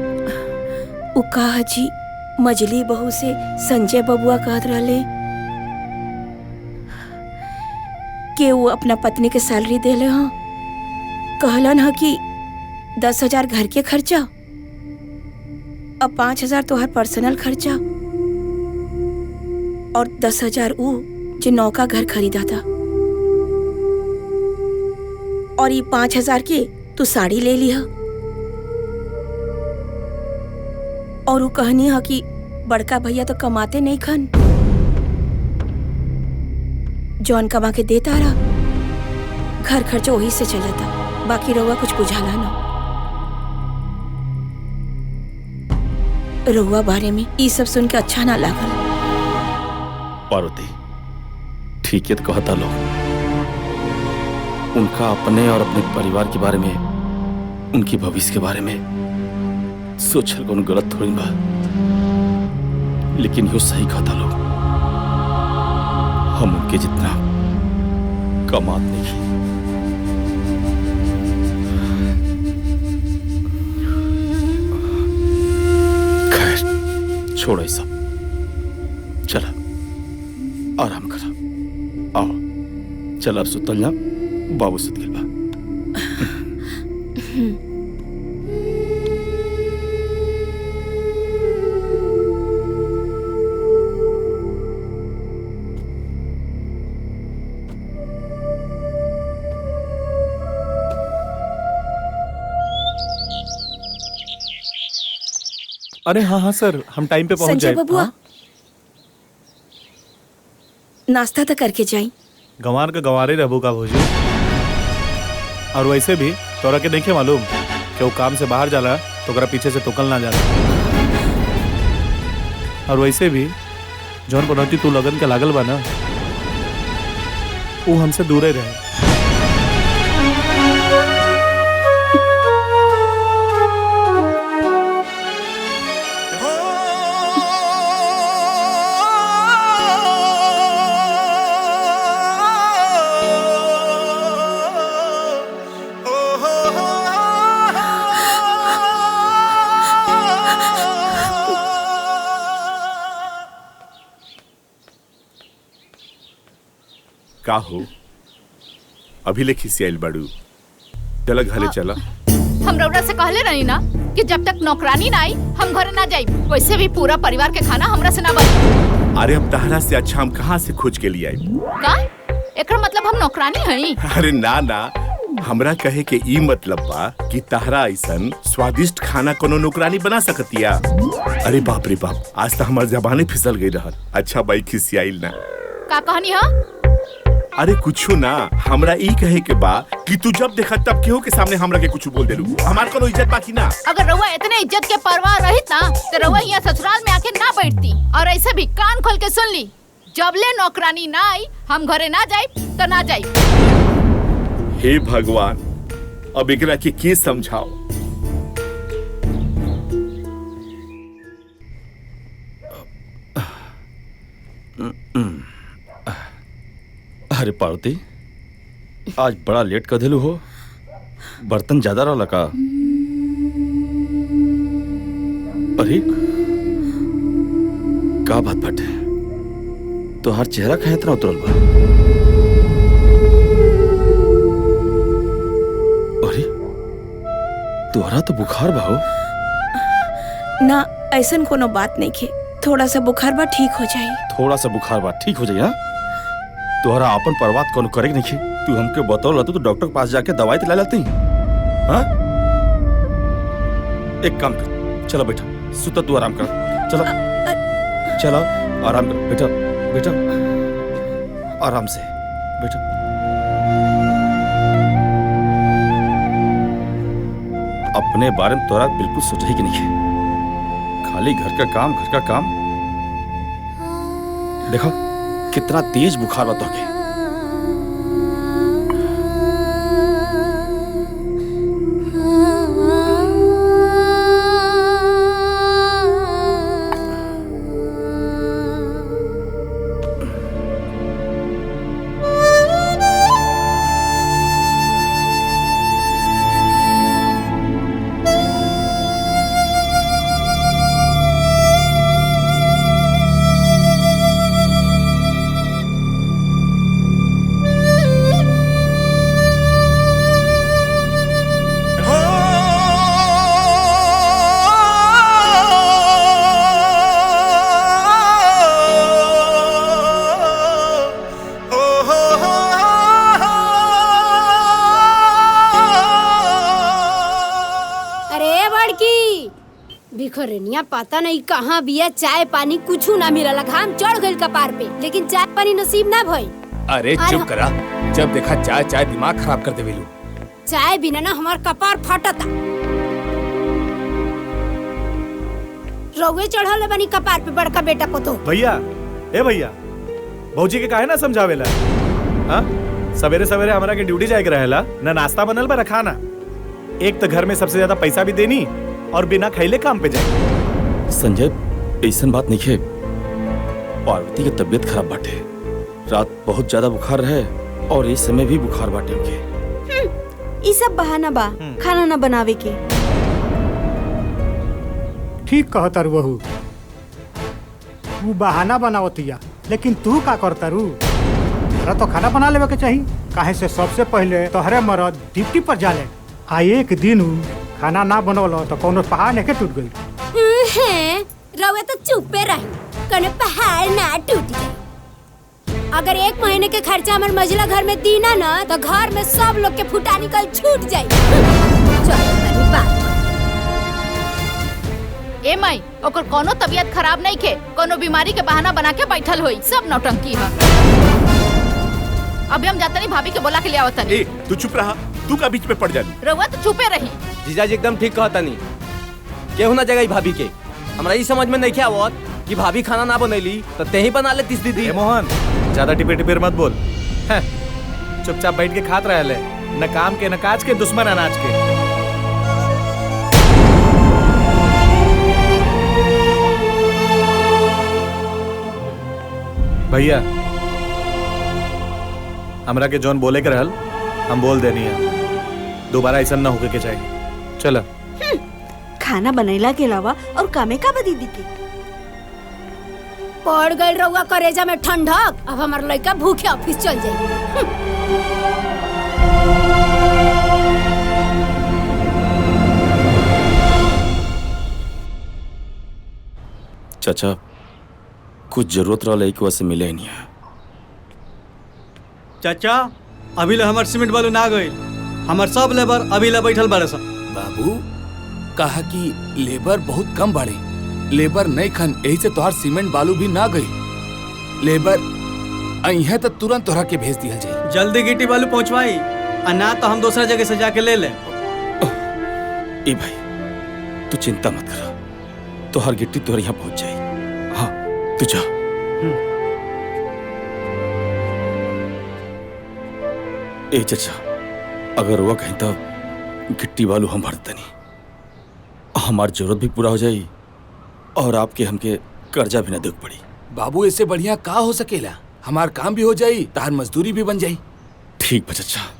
उ कहा जी मजली बहू से संजय बबुआ कहत रहले कि वो अपना पत्नी के सैलरी देले हाँ। कहलन ह कि 10,000 घर के खर्चा, अब 5,000 तोहर पर्सनल खर्चा और 10,000 उ जो नौका घर खरीदा था, और ये 5,000 के तू साड़ी ले लिया। और वो कहनी है कि बड़का भैया तो कमाते नहीं खन, जौन कमा के देता रहा घर खर्चा वही से चलता, बाकी रउआ कुछ बुझाला ना। रउआ बारे में ये सब सुन के अच्छा ना लागल।
पार्वती ठीक है तो कहता लो, उनका अपने और अपने परिवार के बारे में, उनकी भविष्य के बारे में सोचल कौन गलत थोड़ी बा, लेकिन यो सही कहता लो, हम उनके जितना कमात नहीं। खैर छोड़ो ये सब, चला आराम करा। आओ चल अब सुतल जा, बाबू सुत गइल बा।
अरे हाँ हाँ सर, हम टाइम पे पहुंच
संजय
जाए।
बबुआ नाश्ता तो करके जाई।
गंवार का गंवारे रहबो का भोजी। और वैसे भी तोरा के देखे मालूम कि वो काम से बाहर जाला तो ओकरा पीछे से टोकल ना जाला। और वैसे भी जौन बनौती तू लगन के लागल बा ना, वो हमसे दूरे रहे।
का हो अभी ले खिसियाइल बाड़ू? चला घरे चला।
हम रउरा से कहले रही ना कि जब तक नौकरानी ना आई हम घरे ना जाई। वैसे भी पूरा परिवार के खाना हमरा से ना बनी।
अरे अब तहरा से अच्छा हम कहाँ से खोज के लिए आई?
का एकर मतलब हम नौकरानी हई?
अरे ना ना, हमरा कहे के ई मतलब बा कि तहरा ऐसन स्वादिष्ट खाना कोनो नौकरानी बना सकतिया। अरे बाप रे बाप, आज तो हमार जबाने फिसल गई रहल। अच्छा बाई खिसियाइल ना।
का कहनी हा?
अरे कुछो ना, हमरा ई कहे के बा कि तू जब देखा तब केहू के सामने हमरा के कुछ बोल देलू। हमार कोनो इज्जत बाकी ना।
अगर रउआ इतने इज्जत के परवाह रहित ना तो रउआ यहाँ ससुराल में आके ना बैठती। और ऐसे भी कान खोल के सुन ली, जब ले नौकरानी ना आई हम घरे ना जाई तो ना जाई।
हे भगवान, अब एकरा के समझाओ।
अरे पार्वती आज बड़ा लेट कर दिलू हो, बर्तन ज्यादा रहा का? अरे का बात बाटे, तो हर चेहरा कहे इतना उतरल बा? अरे तोहरा तो बुखार बा हो।
ना ऐसन कोनो बात नहीं खे, थोड़ा सा बुखार बा ठीक हो जाई।
थोड़ा सा बुखार बा ठीक हो जाई? हाँ तोहरा अपन परवात कोनो करे नहीं। तू हमके बतौल तो डॉक्टर के पास जाके दवाई दिला लेती। हाँ एक काम कर, चलो बैठा सुता तू आराम कर। चलो चलो आराम कर बेटा, बेटा आराम से बेटा। अपने बारे में तोरा बिल्कुल सोचा ही कि नहीं है, खाली घर का काम घर का काम। देखो कितना तेज बुखार बता के।
बिखरनिया पता नहीं कहाँ बिया, चाय पानी कुछ ना मिलला। घाम चढ़ गइल कपार पे, लेकिन चाय पानी नसीब ना भइल।
अरे चुप करा, जब देखा चाय चाय दिमाग खराब कर देवेलू।
चाय बिना ना हमार कपार फटता। रोवे चढ़ल बनी कपार पे बड़का बेटा पतो।
भैया ए भैया, भौजी के काहे ना समझावेला? हाँ सवेरे सवेरे हमारा के ड्यूटी जाए के रहेला, ना नाश्ता बनल बा खाना। एक तो घर में सबसे ज्यादा पैसा भी देनी और बिना खैले काम पे जाए।
संजय ऐसा बात नहीं है, पार्वती की तबीयत खराब बाटे, रात बहुत ज्यादा बुखार रहे और इस समय भी बुखार बाटे उनके।
ये सब बहाना बा खाना ना बनावे के।
ठीक कहता रू बहू, तू बहाना बनावतिया, लेकिन तू का करता रू? तोरा तो खाना बना लेवे के चाहिए, काहे से सबसे पहले तोहरे मरद ड्यूटी पर जाले। आ एक दिन खाना ना बनवलो तो कोनो पहाड़ नहीं टूट गई।
रउआ तो चुपे रही, कोनो पहाड़ ना टूट गई। अगर 1 महीने के खर्चा हमारे मझला घर में दीना ना, तो घर में सब लोग के फुटा निकल छूट जाई। चलो तनी बात।
ए माई, ओकर कोनो तबीयत खराब नहीं के, कोनो बीमारी के बहाना बना के बैठल होई, सब नौटंकी है। अभी हम जाते नहीं, भाभी के बोला के ले आवत नहीं।
तू चुप रहा, तू का बीच में पड़ जानी।
रउआ तो चुपे रही।
जीजाजी एकदम ठीक कहता नहीं, केहू ना जगह भाभी के। हमरा ये समझ में नहीं क्या आवत कि भाभी खाना ना बनैली तो ते ही बना लेतीस दीदी।
मोहन ज्यादा टिपे टिपेर मत बोल, चुपचाप बैठ के खात रहे, न काम के न काज के, दुश्मन अनाज के। भैया हमरा के जॉन बोले के रहल हम बोल देनी है, दोबारा ऐसा ना होके के चाहिए। चलो
खाना बनैला के अलावा और कामे का बदी दी के
पड़ गई रउआ करेजा में ठंडक। अब हमार लड़का भूखे ऑफिस चल जाए।
चाचा कुछ जरूरत रहा एक वैसे मिले नहीं है।
चाचा अभी ले हमार सीमेंट बालू ना गई, हमार सब लेबर अभी ले बैठल बारे सब।
बाबू कहा कि लेबर बहुत कम बाड़े, लेबर नहीं खन, यही से तोहार सीमेंट बालू भी ना गई। लेबर आई है तो तुरंत तोहरा के भेज दिया जाए।
जल्दी गिट्टी बालू पहुंचवाई, और ना तो हम दूसरा जगह से जाके ले ले।
ए भाई तू चिंता मत कर, तोहर गिट्टी तोहर यहाँ पहुंच जाए। हाँ तू जा। ए चाचा अगर वो कहीं तो गिट्टी बालू हम भरते नहीं, हमारी जरूरत भी पूरा हो जाए और आपके हमके कर्जा भी ना देख पड़ी।
बाबू इससे बढ़िया का हो सकेला, हमार काम भी हो जाई, तार मजदूरी भी बन जाई।
ठीक बा चाचा।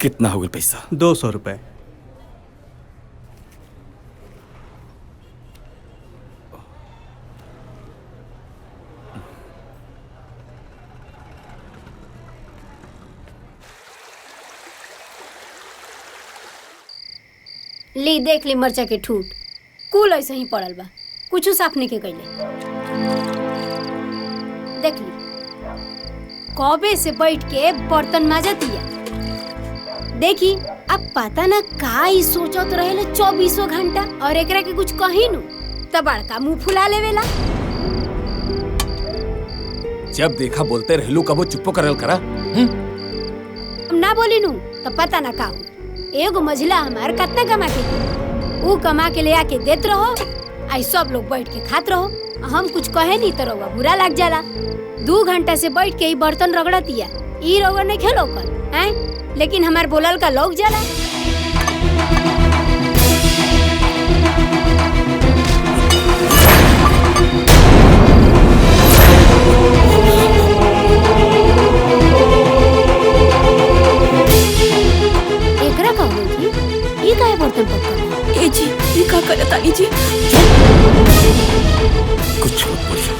कितना हो गया पैसा?
200 रुपए।
ली देख ली मरचा के ठूट कुल ऐसे ही पड़ल बा, कुछ साफ नहीं के कैले। देख ली कबे से बैठ के बर्तन माजतिया। देखी अब पता ना का ही सोचत रहेले 24 घंटा, और एकरा के कुछ कही नु त बड़का मुंह फुला लेवेला।
जब देखा बोलते रहलू कबो चुप्पो करल करा।
अब ना बोली नु त पता ना का हो। एगो मझला हमार कितना कमा के ऊ कमा के ले आके देत रहो, आई सब लोग बैठ के खात रहो। हम कुछ कहे नहीं तो रउआ बुरा लग जाला। 2 घंटा से बैठ के ही बर्तन रगड़तिया, ई रउआ नहीं खेलो कर हैं, लेकिन हमार बोलल का लोग जाला। एकरा का हो जी, ई काहे बर्तन पकड़
ए जी ये का करत आनी जी?
कुछ मत बोलिए।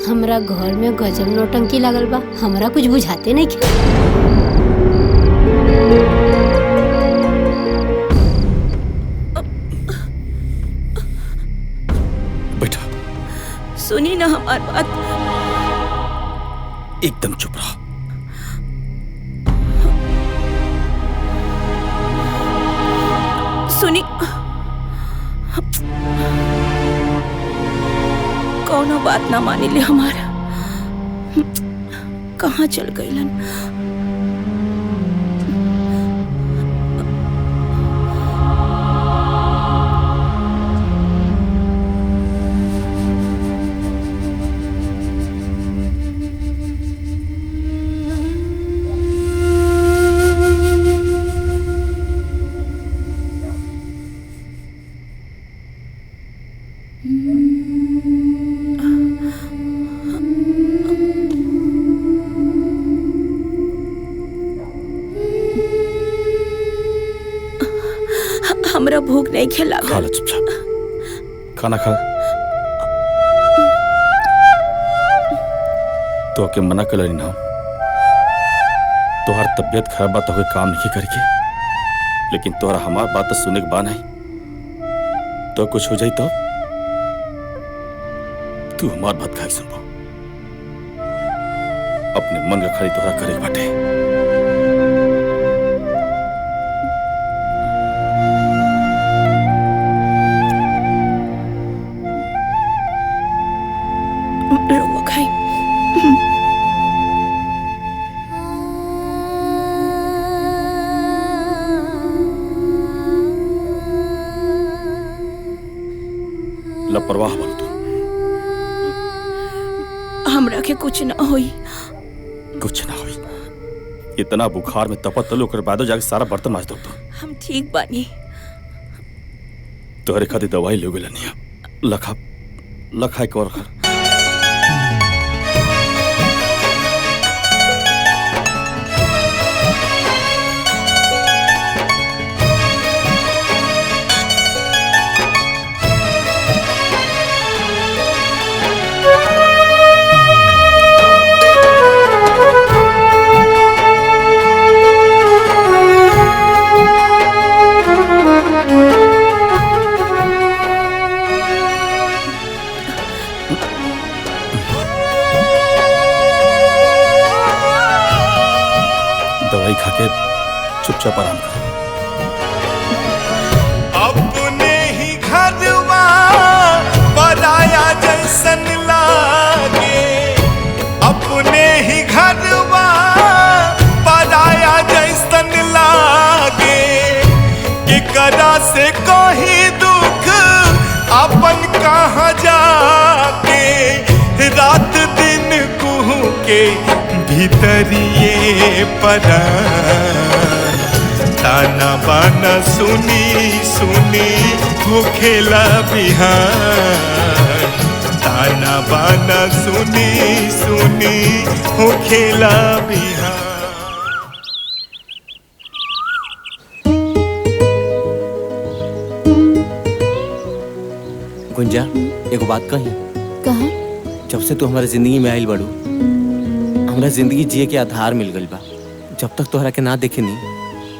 हमरा घर में गजब नौटंकी लागल बा, हमरा कुछ बुझाते नहीं खे।
बेटा
सुनी ना हमार बात।
एकदम चुप रहो।
सुनी कौनो बात ना मानी ले हमारा। कहाँ चल गईलन? हमरा भूख नहीं खेला।
खा लो चुपचाप, खाना खा। तो के मना कर ना, तोहार तबीयत खराब बात हो काम नहीं करके, लेकिन तोहरा हमार बात तो सुने के बा नहीं। तो कुछ हो जाई तो तू हमार बात खाई सुनबो। अपने मन का खरी तोहरा करे बाटे। लापरवाह बन तू।
हमरा के कुछ ना होई।
कुछ ना होई। इतना बुखार में तपत तलो कर बाद जाके सारा बर्तन माज दो।
हम ठीक बानी।
तोहरे खातिर दवाई ले गेला नहीं। लखा लखा एक और खा। दवाई खा के चुपचाप आराम करो।
अपने ही घरवा पराया जैसन लागे, अपने ही घरवा पराया जैसन लागे, केकरा से कोई दुख अपन कहाँ जाके करिए परा ताना बाना सुनी सुनी हो खेला बिहार ताना बाना सुनी सुनी हो खेला बिहार।
गुंजा एगो बात कही।
कहा?
जब से तू हमारे जिंदगी में आइल बड़ू हमरा जिंदगी जिए के आधार मिल गइल बा। जब तक तोहरा के ना देखे नी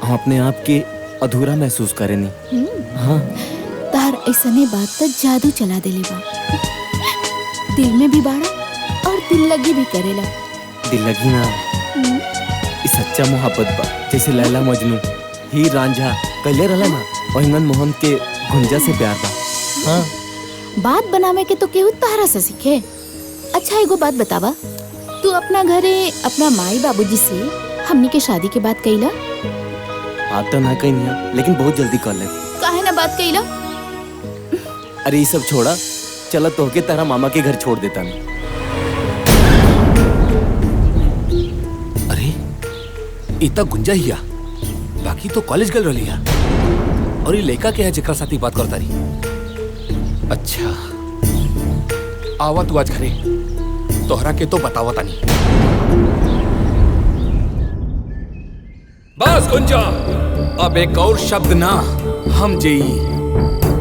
हम अपने आप के अधूरा महसूस करे नी। हाँ
तार ऐसने बात तक जादू चला देले बा। दिल में भी बाड़ा और दिल लगी भी करेला।
दिल लगी ना ई सच्चा मोहब्बत बा। जैसे लैला मजनू हीर रांझा कहले रहला ना ओहिंगन मोहन के गुंजा से प्यार बा। हाँ
बात बनावे के तो केहू तारा से सीखे। अच्छा एगो बात बतावा, तू अपना घरे अपना माई बाबूजी से हमनी के शादी के बात कइला?
बात तो ना कही नहीं लेकिन बहुत जल्दी कर ले।
काहे ना बात कइला?
अरे ये सब छोड़ा, चला तोहके तारा मामा के घर छोड़ देता नहीं।
अरे इतना गुंजा हिया बाकी तो कॉलेज गल रही और ये लड़का के है जेकरा साथी बात करता रही। अच्छा आवा तू आज घरे तोहरा के तो बतावा तानी। बस गुंजा अब एक और शब्द ना हम जेई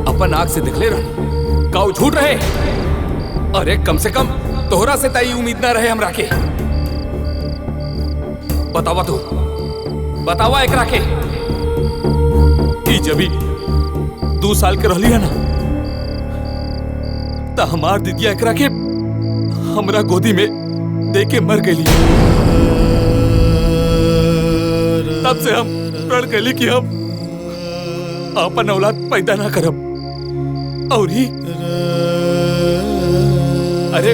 अपन आंख से दिखले रही काऊ झूठ रहे। अरे कम से कम तोहरा से तई उम्मीद ना रहे हमरा के। बतावा तू बतावा एकरा के जब 2 साल के रहली है ना त हमार दीदिया एकरा के हमरा गोदी में दे के मर गई। तब से हम प्रण कैली कि हम अपन औलाद पैदा ना करब। और ही अरे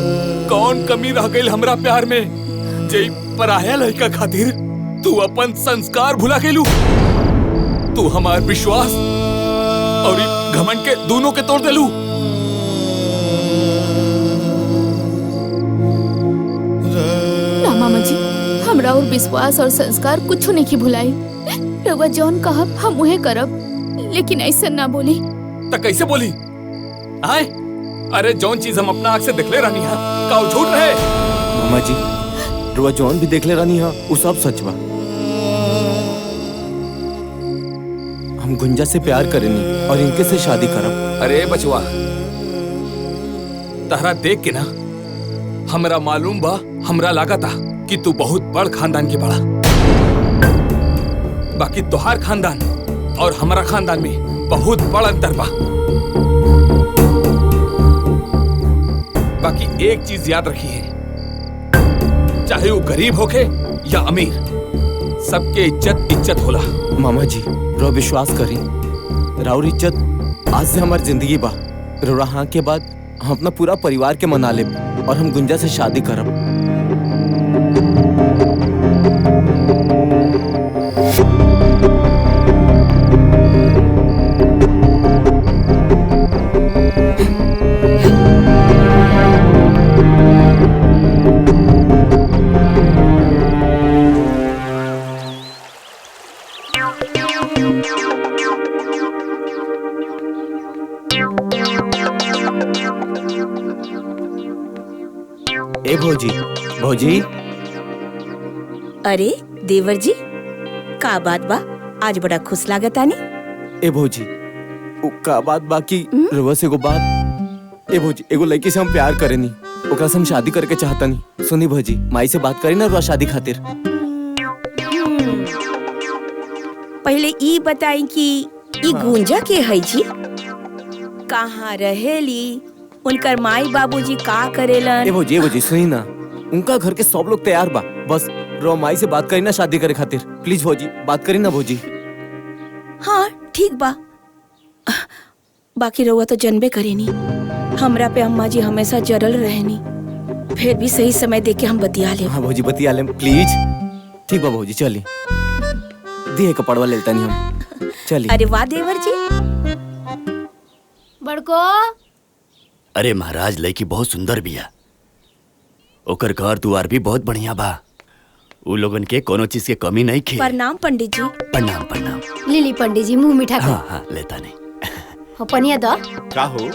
कौन कमी रह गई हमरा प्यार में जे पराया लड़का खातिर तू अपन संस्कार भुला गेलू। तू हमार विश्वास और घमंड के दोनों के तोड़ देलू।
ना मामा जी हमरा और विश्वास और संस्कार कुछ नहीं की भुलाई। रउआ जौन कहब हम उहे करब लेकिन ऐसे ना बोली।
तो कैसे बोली आए? अरे जौन चीज हम अपना आँख से देखले रहनी है का झूठ रहे?
मामा जी रुआ जौन भी देखले रहनी है वो सब सच बा। हम गुंजा से प्यार करेनी और इनके से शादी करब।
अरे बचवा तहरा देख के ना हमरा मालूम बा, हमरा लगा था कि तू बहुत बड़ खानदान के बड़ा। बाकी तोहार खानदान और हमारा खानदान में बहुत बड़ा अंतर बा। बाकी एक चीज याद रखिए, चाहे वो गरीब होके या अमीर, सबके इज्जत होला।
मामा जी रो विश्वास करी राउर इज्जत आज से हमारी जिंदगी बा। रोड़ा हाँ के बाद हम अपना पूरा परिवार के मना लेब और हम गुंजा से शादी करब। ए भौजी भौजी।
अरे देवर जी का बात बा, आज बड़ा खुश लागत आनी।
ए भौजी उ का बात बाकी रवा से एगो बात। ए भौजी एगो लड़की से हम प्यार करेनी, ओकरा से हम शादी करके चाहतनी। सुनी भौजी माई से बात करी ना रुआ शादी खातिर।
पहले ई बताई कि ई गुंजा के है जी, कहाँ रहेली, उनकर माई बाबूजी का करेलन?
ए भौजी सुनी ना, उनका घर के सब लोग तैयार बा, बस रो माई से बात करी ना शादी करे खातिर। प्लीज भौजी बात करी ना भौजी।
हाँ ठीक बा। बाकी रउआ तो जनबे करेनी हमरा पे अम्मा जी हमेशा जरल रहनी, फिर भी सही समय देख के हम बतिया ले।
हाँ भौजी बतिया ले प्लीज। ठीक बा भौजी चली दिए कपड़वा लेता नहीं हम चली।
अरे वाह देवर जी।
बड़को
अरे महाराज लड़की बहुत सुंदर बिया, ओकर घर दुआर भी बहुत बढ़िया बा। उ लोगन के कोनो चीज के कमी नहीं खे।
प्रणाम पंडित जी।
प्रणाम प्रणाम।
लीली पंडित जी मुंह मीठा कर।
हाँ हाँ लेता नहीं।
हो पनिया दो।
का हो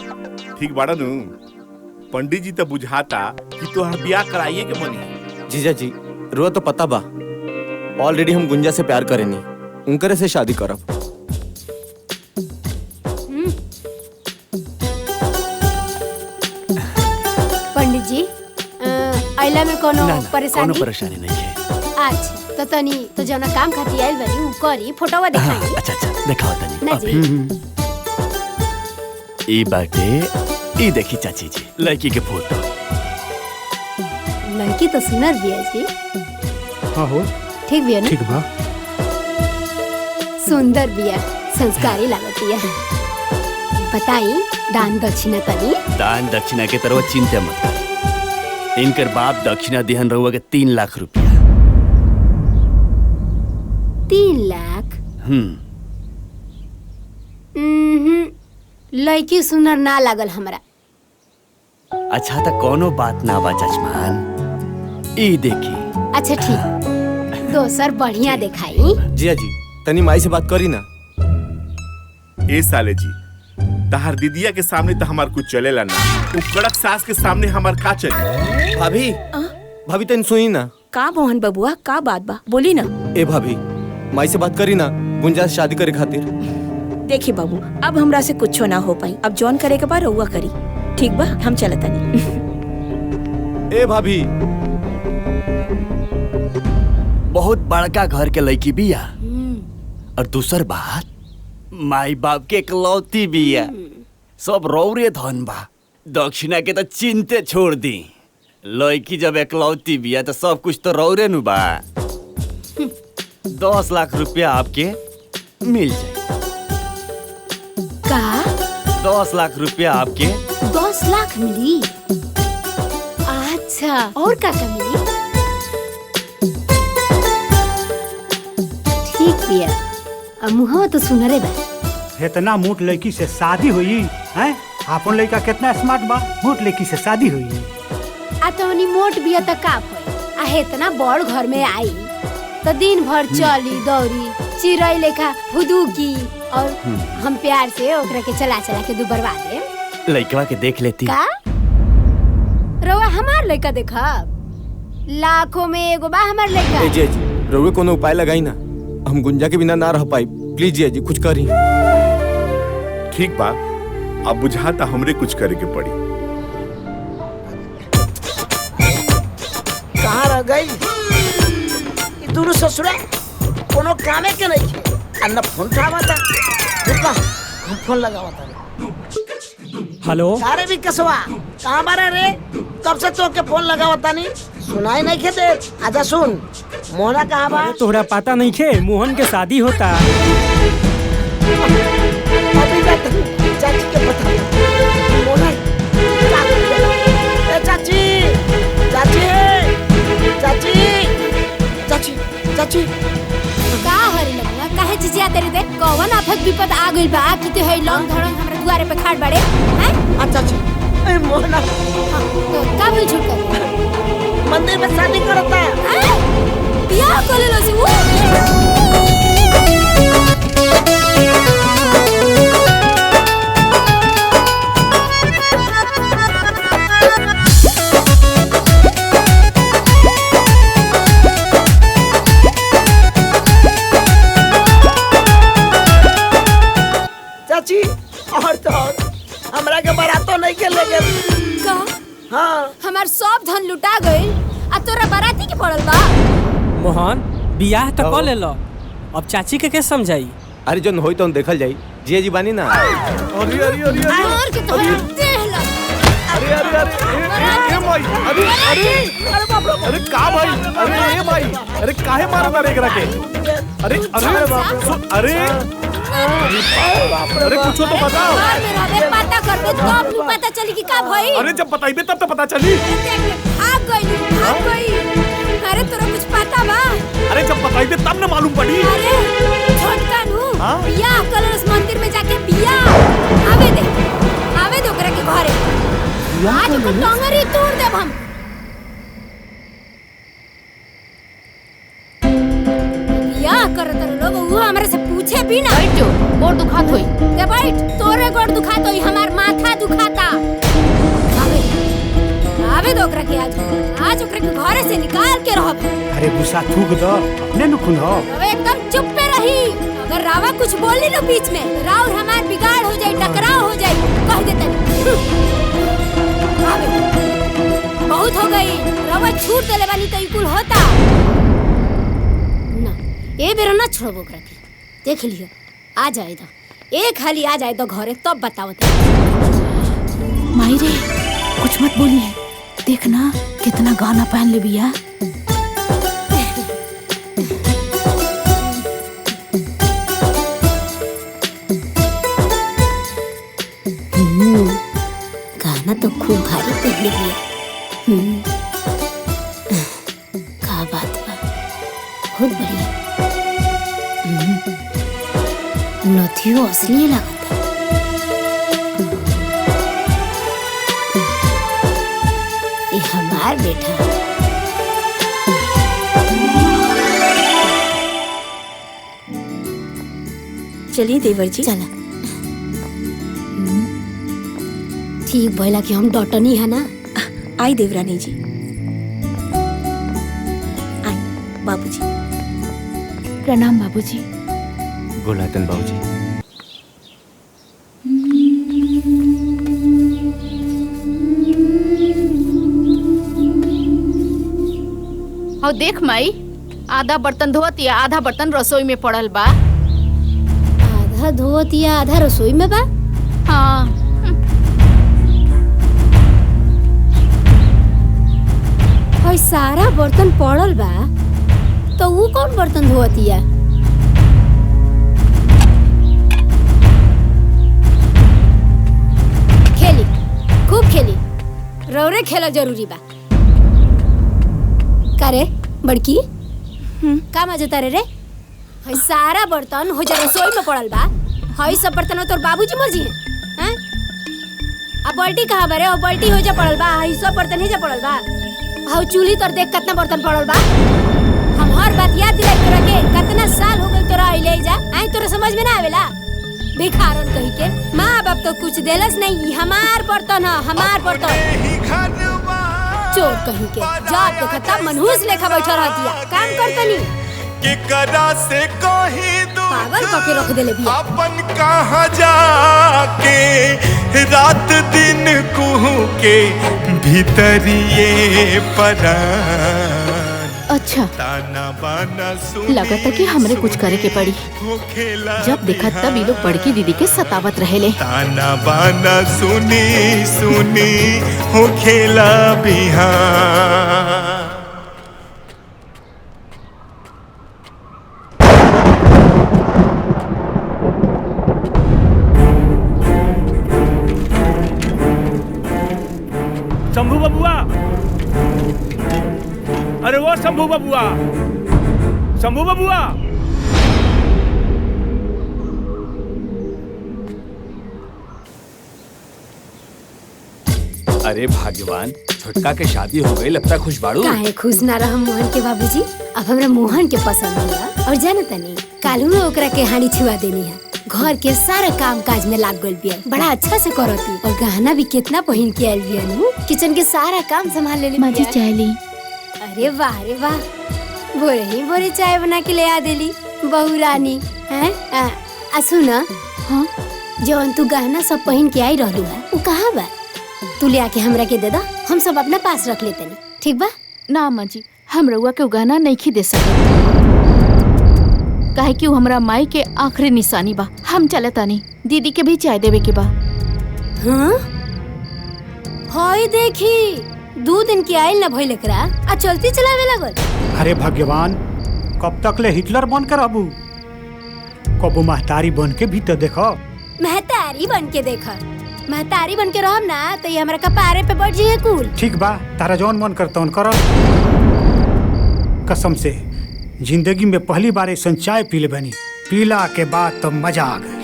ठीक बाड़ा नु? पंडित जी तो बुझाता कि तोहर ब्याह कराइए के मनी।
जीजा जी रुआ तो पता बा, ऑलरेडी हम गुंजा से प्यार करेनी, उनकरे से शादी करब।
पंडित जी आइला में कोनो परेशानी?
कोनो परेशानी नहीं है।
अच्छा तो तनी तो जौना काम खाती आइल बनी उ करी, फोटोवा दिखाई।
अच्छा अच्छा दिखाओ तनी।
ना जी।
ई बाटे, ई देखी चाची जी लड़की के फोटो।
लड़की तो सुनर बिया जी।
हाँ हो
ठीक बिया ना?
ठीक बा।
सुंदर बिया, संस्कारी लागत बिया। बताई दान दक्षिणा तनी।
दान दक्षिणा के तरह चिंता मत कर। इनकर बाप दक्षिणा दिहन रहुआ के 3 लाख रुपया।
3 लाख? लड़की सुनर ना लागल हमरा।
अच्छा तो कोनो बात ना बा जजमान, ई देखी।
अच्छा ठीक, दोसर बढ़िया दिखाई।
जिया जी तनी माई से बात करी ना।
ए साले जी तहार दीदिया के सामने तो हमार कुछ चलेला ना, उ कड़क सास के सामने हमार का चली?
भाभी भाभी तनी सुनी ना।
का मोहन बबुआ का बात बा, बोली ना।
ए भाभी माई से बात करी ना, गुंजा से शादी करे खातिर।
देखी बाबू अब हमरा से कुछ ना हो पाई, अब जॉन करे के बाद रउआ करी। ठीक बा हम चलत नहीं।
ए भाभी
बहुत बड़का घर के लड़की बिया, और दूसर बात माई बाप के इकलौती बिया, सब रौरे धन बा। दक्षिणा के तो चिंते छोड़ दी, लड़की जब इकलौती बिया तो सब कुछ तो रौरे नु बा। 10 लाख रुपया आपके मिल जाए।
का?
10 लाख रुपया आपके।
10 लाख मिली? अच्छा और का मिली? ठीक बिया, अब मुहवा तो सुनरे बा।
इतना मोट लड़की से शादी हुई हैं? आपन लड़का कितना स्मार्ट बा, मोट लड़की से शादी हुई।
आ तोनी मोट बिया त का होई? आ इतना बड़ घर में आई तो दिन भर चली दौड़ी चिड़ै लेखा फुदूकी, और हम प्यार से ओकरा के चला चला के दुबरवा दे।
लड़कवा के देख लेती।
का? रउआ हमार लड़का देखा? लाखों में एगो बा हमार लड़का।
ए जी रउए कोनो उपाय लगाई ना, हम गुंजा के बिना ना रह पाई। प्लीज जिया जी कुछ करी।
ठीक बा, अब बुझाता हमरे कुछ करे के पड़ी।
कहाँ रह गई दोनों ससुरा? कोनो कामे के नहीं थे। अन्ना फोन उठावा था, रुका हम फोन लगावा था।
हेलो
सारे भी कसवा कहाँ बारे रे? कब से तो के फोन लगावा था नहीं, सुनाई नहीं खेते। आजा सुन, मोहना कहाँ बा?
तोहरा पता नहीं खे, मोहन के शादी होता।
अभी चाची के बता। मोहना चाची चाची चाची चाची चाची
का हरी लगला? काहे चिचिया तेरे दे? कौन आफत विपद आ गइल बा कि ते है लौंग धड़ंग हमरा दुआरे पे खाड़ बाड़े? हैं?
अच्छा चाची ए मोहना
तो का भी झूठ कर?
मंदिर में शादी करता है।
बियाह कर लेलो से
चाची और तो हमरा के बारातो नहीं के ले गेल
का?
हाँ
हमार सब धन लुटा गइल, आ तोरा बाराती के पड़ल बा।
मोहन बियाह तो कर लेलो, अब चाची के कैसे समझाई?
अरे जो होई तो देखल जाई। जिया जी बानी ना।
अरे अरे अरे
और के तोरा देहला।
अरे अरे अरे ए भाई, अरे अरे
अरे बाप रे,
अरे का भाई? अरे ए भाई, अरे काहे मारता रे एकरा के? अरे अरे अरे अरे कुछ तो बताओ।
घर में रहबे पता कर दे, तब नु पता चली कि का भई।
अरे जब बताइबे तब तो पता चली।
भाग गई। अरे तोरा कुछ पता बा?
अरे जब बताइबे तब ना मालूम पड़ी।
अरे छोटका नु बियाह कलश मंदिर में जाके बियाह आवे दे ओकरा के घरे। आज ओकर टंगरी तोड़ देब हम। करत लोग वो हमरे से पूछे भी ना।
बैठ जो, गोड़ दुखात होई।
ते बैठ, तोरे गोड़ दुखात होई, हमार माथा दुखाता। आवे दो ओकरा के आज ओकरा के घरे से निकाल के रहब।
अरे गुस्सा थूक दो, अपने न खुन हो।
अब एकदम चुप पे रही। अगर रावा कुछ बोली ना बीच में, राव हमार बिगाड़ हो जाई, टकराव हो जाई, कह दे तनी। बहुत हो गई, रावा छूट देले बानी तो इकुल होता ना। ए बेरा ना छोड़बो ओकरा के, देख लियो आ जाए तो, एक हाली आ जाए तो घरे तब बताओ।
माई रे कुछ मत बोली है, देखना कितना गाना पहन ले बिया।
गाना तो खूब भारी पहन लिया। का बात बा, बहुत बढ़िया। नथियो असली लगता। ये हमार बेटा।
चलिए देवर जी।
चला। ठीक भइला कि हम डटनी है ना।
आई देवरानी जी, आई बाबूजी।
प्रणाम बाबूजी।
गोलातन बाबूजी।
और देख माई, आधा बर्तन धोत या आधा बर्तन रसोई में पड़ल बा।
आधा धोत या आधा रसोई में बा?
हाँ।
और सारा बर्तन पड़ल बा तो वो कौन बर्तन धोतिया? खेली, खूब खेली, रौरे खेला जरूरी बा। करे बड़की का मजा तारे रे? हई सारा बर्तन हो जा रसोई में पड़ल बा। हई सब बर्तन तोर बाबूजी मर्जी है, हैं? अब बाल्टी कहाँ बारे? और बाल्टी हो जा पड़ल बा, हई सब बर्तन ही जा पड़ल बा। हाउ चूल्ही तर देख कितना बर्तन पड़ल बा। हम हर बात याद दिलाई तोरा के, कितना साल हो गए तोरा आइले जा, आई तोरा समझ में ना आवेला? भिखारन कही के माँ बाप तो कुछ देलस नहीं, हमार बर्तन है, हमार बर्तन। चोर कही के जात देखा तब मनहूस लेखा बैठा रहतिया, काम करतनी
कि करा से कहीं
पागल करके रख देले बिया।
अपन कहाँ जाके रात दिन कुहू के भीतरिए परान।
अच्छा,
ताना बाना सुनी
लगता कि हमरे कुछ करे के पड़ी। जब देखा तब ये लोग बड़की दीदी के सतावत रहेले।
ताना बाना सुनी सुनी हो खेला बिहान।
शंभू बबुआ, अरे वो शंभू बबुआ, शंभू बबुआ।
अरे भाग्यवान, छोटका के शादी हो गई, लगता खुश बाड़ू।
काहे खुश ना रह मोहन के बाबूजी? अब हमरा मोहन के पसंद होला और जाने तनी कालू में ओकरा के हाड़ी छुआ देनी है। घर के सारा काम काज में लाग गइल बिया, बड़ा अच्छा से करती और गहना भी कितना पहन के आइल बिया नु। किचन के सारा काम संभाल लेली बिया।
माजी चाय ली।
अरे वाह रे वाह, भोरे ही भोरे चाय बना के ले आ देली बहू रानी हैं। सुना, हाँ जौन तू गहना सब पहन के आई रहलू है वो कहाँ बा? तू ले आके हमरा के दे दा, हम सब अपना पास रख लेते नहीं, ठीक बा?
ना अम्मा जी, हम रउआ के गहना नहीं दे सकते, काहे कि वो हमरा माई के आखिरी निशानी बा। हम चलता नहीं, दीदी के भी चाय देवे के बा।
हाँ? हाय देखी, 2 दिन की आइल ना भइल एकरा, आ चलती चलावे लगल।
अरे भगवान, कब तक ले हिटलर बन कर रहबू? कबो महतारी बन के भी तो देखो।
महतारी बन के देखा, महतारी बन के रहब ना तो ये हमरा कपारे पे बैठ जाइए कुल।
ठीक बा, तारा जौन मन करता उन करो। कसम से जिंदगी में पहली बार ऐसा चाय पी ले बनी, पीला के बाद तो मजा आ गई।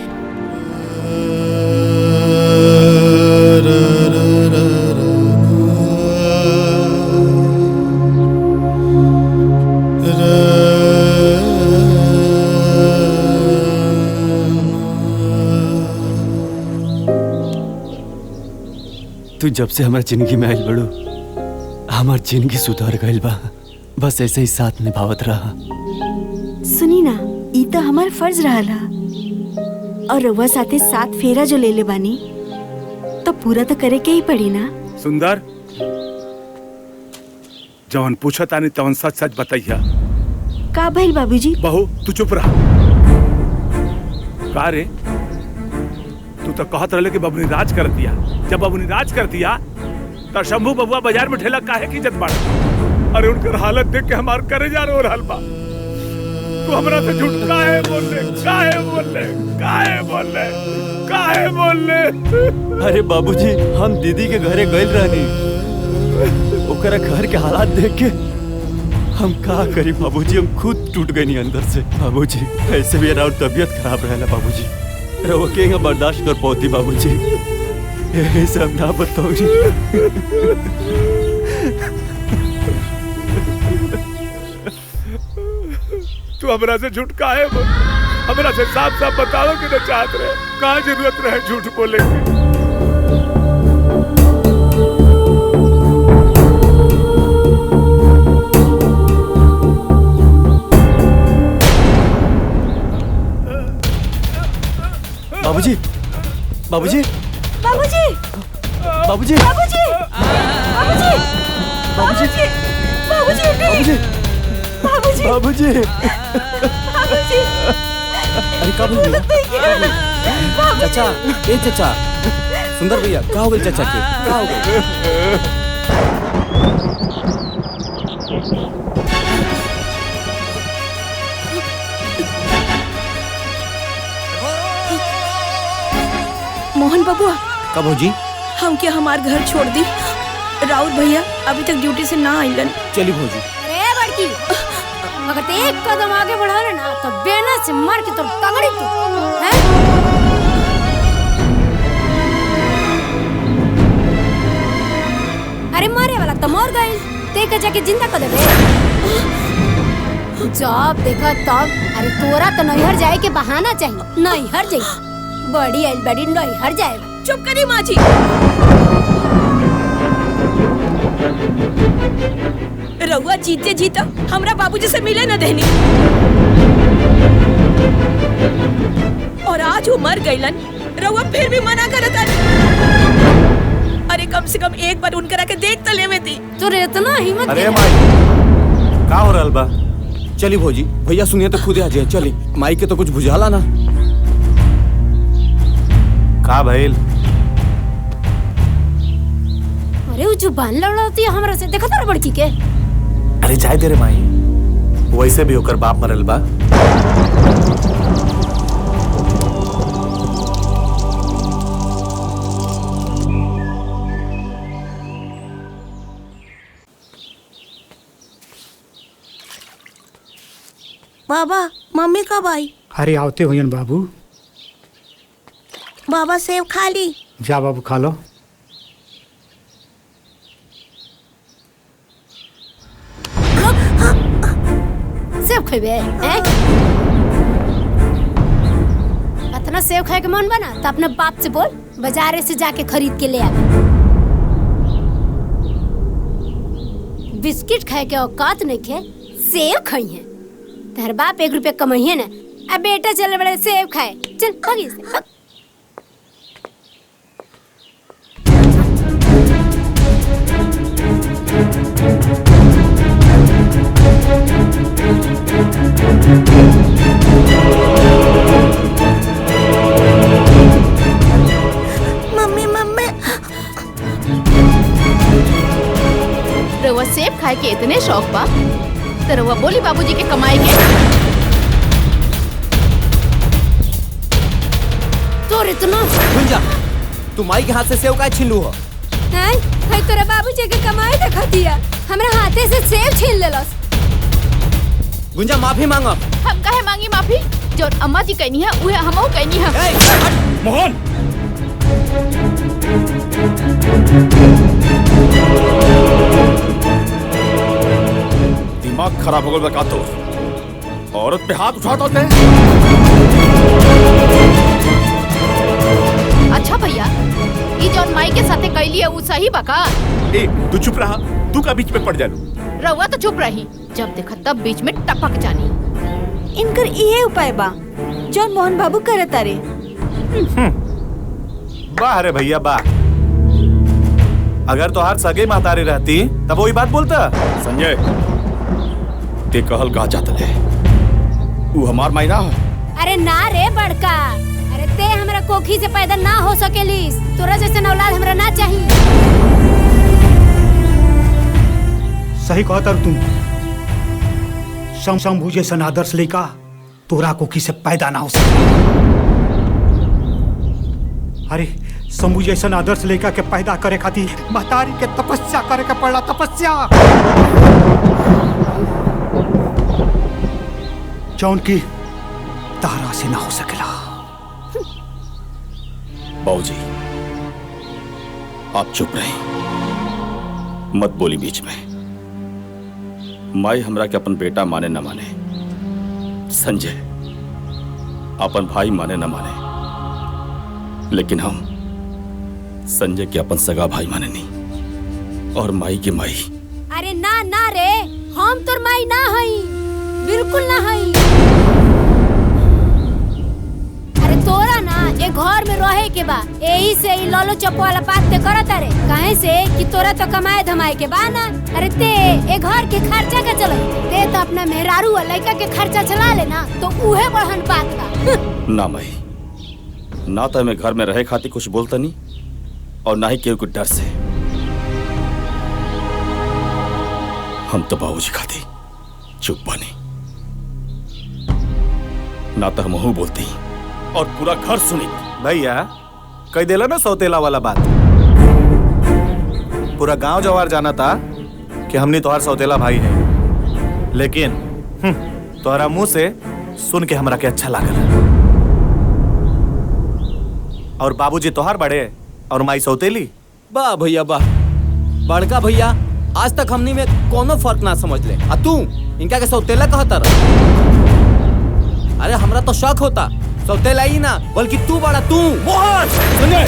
तू जब से हमार जिंदगी में आइल बड़ू हमार जिंदगी सुधर गइल बा। बस ऐसे ही साथ निभावत रहा।
सुनी ना, ई तो हमार फर्ज रहला और रउआ साथे 7 फेरा जो ले ले बानी तो पूरा तो करे के ही पड़ी ना।
सुंदर, जवन पूछा तानी तवन सच सच बताइया।
का भइल बाबूजी?
बहू तू चुप रहा। का रे, तू तो कहत रहे कि बबुनी राज कर दिया। जब बबुनी राज कर दिया तो शंभू बबुआ बाजार में ठेला काहे की इज्जत बाड़ा। अरे उनकर हालत देख के हमार करेजा रो रहल बा। तू हमरा से झूठ काहे बोले, काहे बोले, काहे बोले, काहे बोले?
अरे बाबूजी, हम दीदी के घरे गइल रहनी, ओकरा घर के हालात देख के हम का करी बाबूजी, हम खुद टूट गए अंदर से। बाबूजी ऐसे भी और तबीयत खराब रहेला बाबूजी, रहो के बर्दाश्त कर पौती बाबूजी, यही सब ना बताओ।
तू हमरा से झूठ काहे बोल? हमरा से साफ साफ बताओ कि न चाहत रहे। कहाँ जरूरत रहे झूठ बोले की?
बाबूजी, बाबूजी,
बाबूजी,
बाबूजी,
बाबूजी, बाबूजी, बाबूजी, बाबूजी,
बाबूजी,
बाबूजी,
बाबूजी,
बाबूजी।
अरे का बोल रहा? चाचा, ए चाचा, सुंदर भैया, का हो गई चाचा के? का हो गई?
मोहन बबुआ,
का भौजी?
हम क्या हमार घर छोड़ दी? राउत भैया अभी तक ड्यूटी से ना आइलन।
चली भौजी।
अरे बड़की, अगर ते एक कदम आगे बढ़ा ना तो बेना से मार के तो तगड़ी तू, हैं? अरे मारे वाला तो मर गए, ते के जाके जिंदा कर देबे। जब देखा तब, अरे तोरा तो नैहर जाए के बहाना चाहिए। नैहर जाए बड़ी आइल बड़ी नैहर जाए।
चुप करी माँ जी। रउआ जीते जीता हमरा बाबूजी से मिले न देनी, और आज वो मर गईलन, रउआ फिर भी मना करता। अरे कम से कम एक बार उनकरा के देख तो लेवे थी।
तो इतना हिम्मत?
अरे माई, का हो रहल बा?
चली भौजी, भैया सुनिए तो खुद आ जाए। चली, माई के तो कुछ बुझाला ना।
का भइल?
अरे वो जुबान लड़ाती है हमरा से, देखा तारा बड़की के?
अरे जाए दे रे माई, वैसे भी होकर बाप मरल बा।
बाबा, मम्मी कब आई?
अरे आवते हुयन बाबू।
बाबा सेव खा ली।
जा बाबू खा लो।
सेव खेबे? इतना सेव खाए के मन बना तो अपने बाप से बोल, बाजारे से जाके खरीद के ले आ। बिस्किट खाए के औकात नहीं खे, सेव खाई है। तेरे बाप 1 रुपया कमाइए ना, अब बेटा चल बड़े सेव खाए। चल भागी से, भाग।
Mummy, mummy.
रउआ सेब खाए के इतने शौक बा तो रउआ बोली बाबूजी के कमाई के।
तोर इतना
गुंजा, तू माई के हाथ से सेव का छीन लू हो?
हैं? भाई तोरा बाबूजी के कमाई देखा दिया, हमरा हाथे से सेब छीन लेलस।
गुंजा माफी मांगा।
हम काहे मांगी माफी? जो अम्मा जी कहनी है उहे हमहू कहनी है।
मोहन,
दिमाग खराब हो गया का तो? औरत पे हाथ उठाता होते?
अच्छा भैया, ई जौन माई के साथे कैली है उ सही बा का?
ए तू चुप रहा, तू का बीच में पड़ जालू।
रउआ तो चुप रही, जब देखा तब बीच में टपक जानी।
इनकर इहे उपाय बा जौन मोहन बाबू करत तारे।
वाह रे भैया वाह। अगर तो हर सगे मातारी रहती तब वही बात बोलता।
संजय ते कहल कहा जाता है वो हमार मायना है।
अरे ना रे बड़का, अरे ते हमरा कोखी से पैदा ना हो सकेलिस, तोरा जैसे औलाद हमरा ना चाहिए।
सही कहता तुम। शंभू जैसन आदर्श लेका तोरा कोखी से पैदा ना हो सके। अरे शंभू जैसन आदर्श लेका के पैदा करे खातिर महतारी के तपस्या करे के पड़ला, तपस्या जौन की तारा से ना हो सकेला।
बाबूजी आप चुप रहे, मत बोली बीच में। माई हमरा के अपन बेटा माने न माने, संजय अपन भाई माने न माने, लेकिन हम संजय के अपन सगा भाई माने नहीं और माई के माई।
अरे ना ना रे, हम तोर माई ना हई, बिल्कुल ना हई। अरे तोरा ना ए घर में रहे के बा, यही से ई ललो चप्पो वाला बात ते करत रे। काहे से कि तोरा तो कमाए धमाए के बा ना। अरे ते ए घर के खर्चा का चले, ते तो अपना मेहरारू और लड़का के खर्चा चला लेना, तो उहे बढ़न बात बा।
ना माई, ना तो मैं घर में रहे खाती कुछ बोलता नहीं और ना ही केहू के डर से। हम तो बाबूजी खाती चुप बने, ना तो हम बोलते ही और पूरा घर सुनी।
भैया कह देला ना सौतेला वाला बात। पूरा गांव जवार जाना था कि हमने तोहार सौतेला भाई है, लेकिन तोहरा मुंह से सुन के हमरा के अच्छा लागल। और बाबूजी तोहार बड़े और माई सौतेली।
वाह भैया वाह, बड़का भैया आज तक हमनी में कोनो फर्क ना समझ ले, आ तू इनका के सौतेला कहता रहा। अरे हमरा तो शक होता, सौतेला ही ना बल्कि तू बड़ा तू।
मोहन संजय,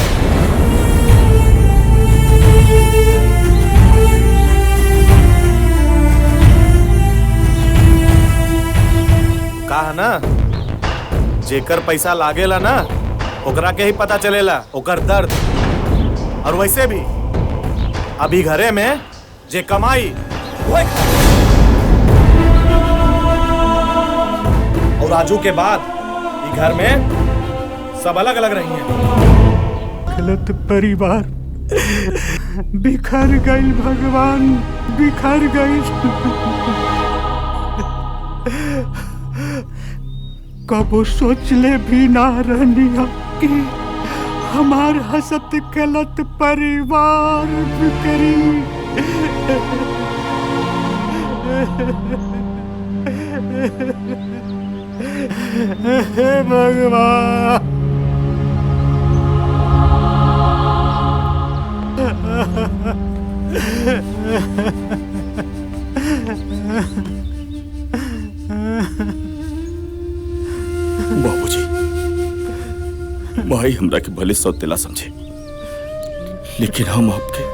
कहा ना जेकर पैसा लागेला ना ओकरा के ही पता चलेला ओकर दर्द। और वैसे भी अभी घरे में जे कमाई और आजू के बाद घर में सब अलग अलग रही हैं।
गलत परिवार बिखर गई, भगवान बिखर गई। कबो सोचले भी ना रहनी कि हमार हसत गलत परिवार बिखरी। हे भगवान,
बाबूजी माई हमरा के भले सौतेला समझे, लेकिन हम आपके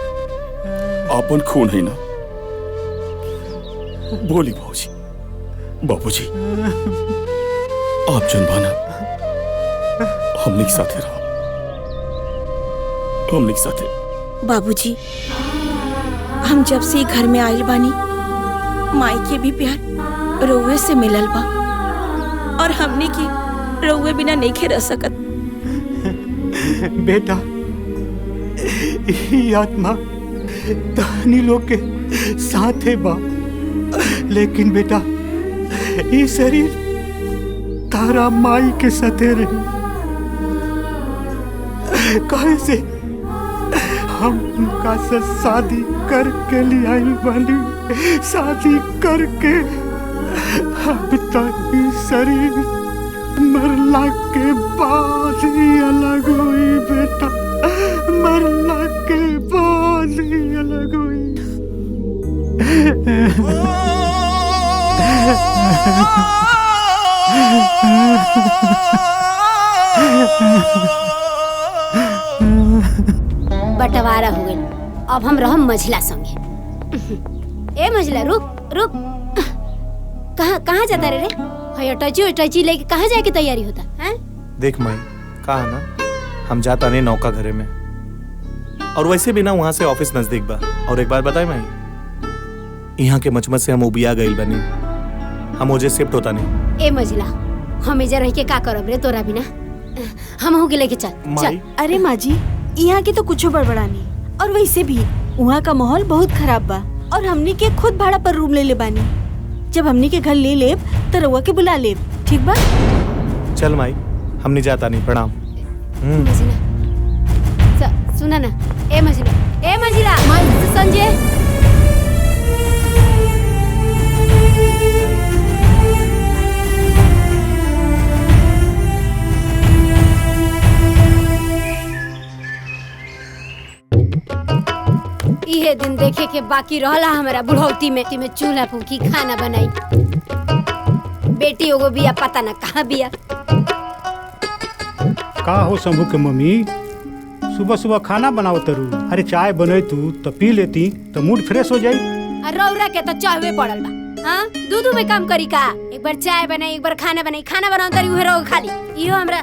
आपन खून है ना। बोली बाबूजी, बाबूजी आप जन बाना हमने साथे रहो, हमने साथे।
बाबूजी हम जब से ही घर में आयल बानी, माई के भी प्यार रउए से मिलल बा और हमने की रउए बिना नहीं खे रह सकत।
बेटा ई आत्मा तहनी लोग के साथे बा, लेकिन बेटा ई शरीर तारा माई के साथे रही। कहे से हम उनका से शादी करके ले आई वाली, शादी करके अब तक ई शरीर मरला के बाद ही अलग हुई। बेटा मरला के बाद ही अलग हुई।
बंटवारा हो गइल। अब हम रहम मझिला संगे। ए मझिला रुक रुक, कहाँ जाता रे? हई अटैची लेके कहाँ जाए की तैयारी होता है?
देख माई, कहा ना हम जाता नहीं नौका घरे में, और वैसे भी ना वहां से ऑफिस नजदीक बा। और एक बात बताए माई, यहाँ के मचमच से हम उबिया गइल बनी, हम ओजे शिफ्ट होता नहीं।
ए मझिला, हम एजा रह के का करब रे तोरा बिना? हम हो के लेके चल।
अरे माँ जी, यहाँ के तो कुछ बड़बड़ा नहीं, और वैसे भी वहाँ का माहौल बहुत खराब बा, और हमनी के खुद भाड़ा पर रूम ले ले बानी। जब हमनी के घर ले लेब तो रउआ के बुला लेब, ठीक बा?
चल माई, हम नहीं जाता नहीं। प्रणाम।
सुना ना, ए मझिला संजय, इहे दिन देखे के बाकी रहला हमारा बुढ़ौती में कि मैं चूल्हा फूकी खाना बनाई। बेटी एगो बिया, पता ना कहाँ बिया।
का हो शंभू के मम्मी, सुबह सुबह खाना बनाओ तरू? अरे चाय बने तू तो पी लेती तो मूड फ्रेश हो जाई।
रौरा के तो चाहवे पड़ल बा। हाँ, दूध में काम करी का? एक बार चाय बनाई, एक बार खाना बनाई, खाना बनाओ तरी उहे रहो खाली। इहो हमरा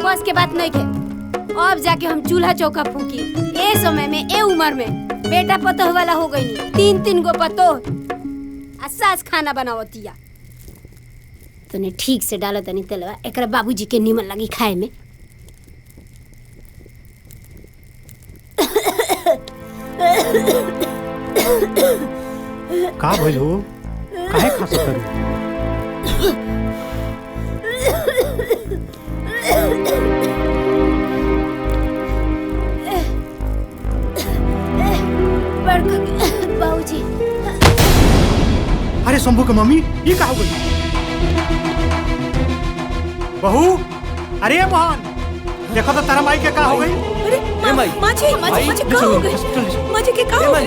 बस के बात नहीं के। अब जाके हम चूल्हा चौका फूकी। ए समय में, ए उम्र में बेटा पतोह वाला हो गई नी, 3 गो पतोह आ सास खाना बनावतिया। तने ठीक से डालो तनी तेलवा, एकरा बाबूजी के निमन लगी खाए में।
का भइल हो? काहे खासो तरू?
बाबूजी।
अरे शंभू के मम्मी, ये का हो गई? बहू, अरे मोहन, देखो तो तारा माई के का हो गई?
अरे माँ जी का हो गई? माँ जी के का हो गई?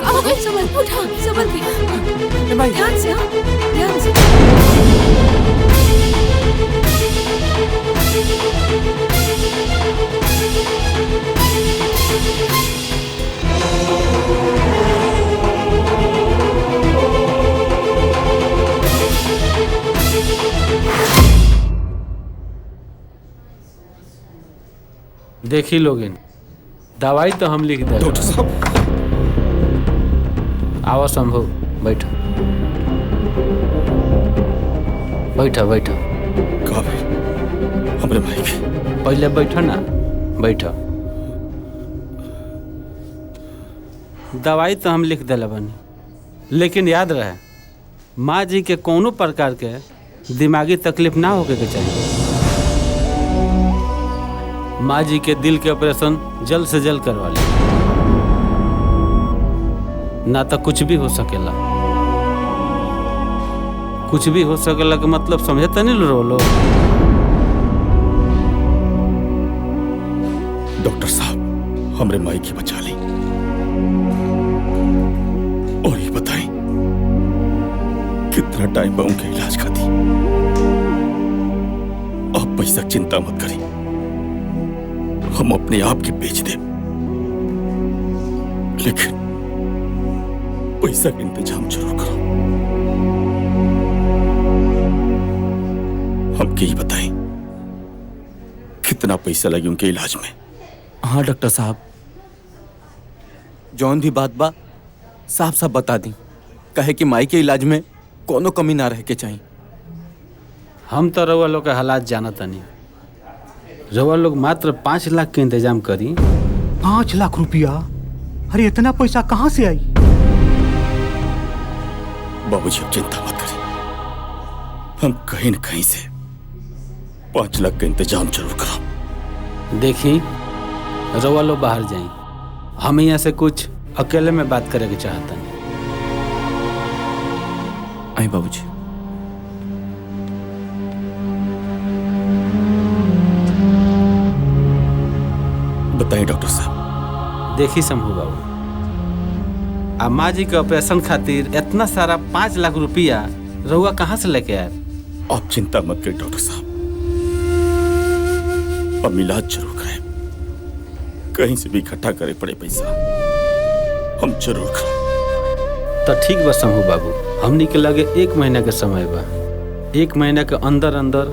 का हो गई? संभल के। ध्यान से, ध्यान से।
देखी लोगिन, दवाई तो हम लिख दे।
डॉक्टर साहब,
आओ शंभू, बैठो बैठो बैठो।
का भाई हमरे भाई के?
पहले बैठो ना, बैठो। दवाई तो हम लिख दिला बनी, लेकिन याद रहे माँ जी के कोनो प्रकार के दिमागी तकलीफ ना होके के चाहिए। माँ जी के दिल के ऑपरेशन जल्द से जल्द करवा ले, ना तो कुछ भी हो सकेला। कुछ भी हो सकेला के मतलब समझे तो नहीं रो लो।
डॉक्टर साहब, हमरे माई की बचा ली, और ये बताएं कितना टाइम बा उनके इलाज का दी? आप पैसा चिंता मत करें, हम अपने आप की बेच दे, लेकिन पैसा का इंतजाम जरूर करो। हमके ही बताएं कितना पैसा लगे उनके इलाज में?
हाँ डॉक्टर साहब, जौन भी बात बा साफ साफ बता दी, कहे कि माई के इलाज में कोनो कमी ना रह के चाहिए।
हम तो रउआ लोग के हालात जानता नहीं। रउआ लोग मात्र 5 लाख के इंतजाम करी।
5 लाख रुपया? अरे इतना पैसा कहाँ से आई?
बाबूजी, अब चिंता मत करें, हम कहीं न कहीं से 5 लाख का इंतजाम जरूर करो।
देखी, रउआ लोग बाहर जाई, हम यहाँ से कुछ अकेले में बात करे के चाहता नहीं।
आई बाबूजी।
बताएं डॉक्टर साहब।
देखी शंभू बाबू, अम्मा जी के ऑपरेशन खातिर इतना सारा 5 लाख रुपया रउआ कहाँ से लेके आए?
आप चिंता मत करें डॉक्टर साहब, हम इलाज जरूर कराएं, कहीं से भी इकट्ठा करे पड़े पैसा हम जरूर खाएं।
तो ठीक बा शंभू बाबू, हमनी के लगे 1 महीना के समय बा। 1 महीना के अंदर अंदर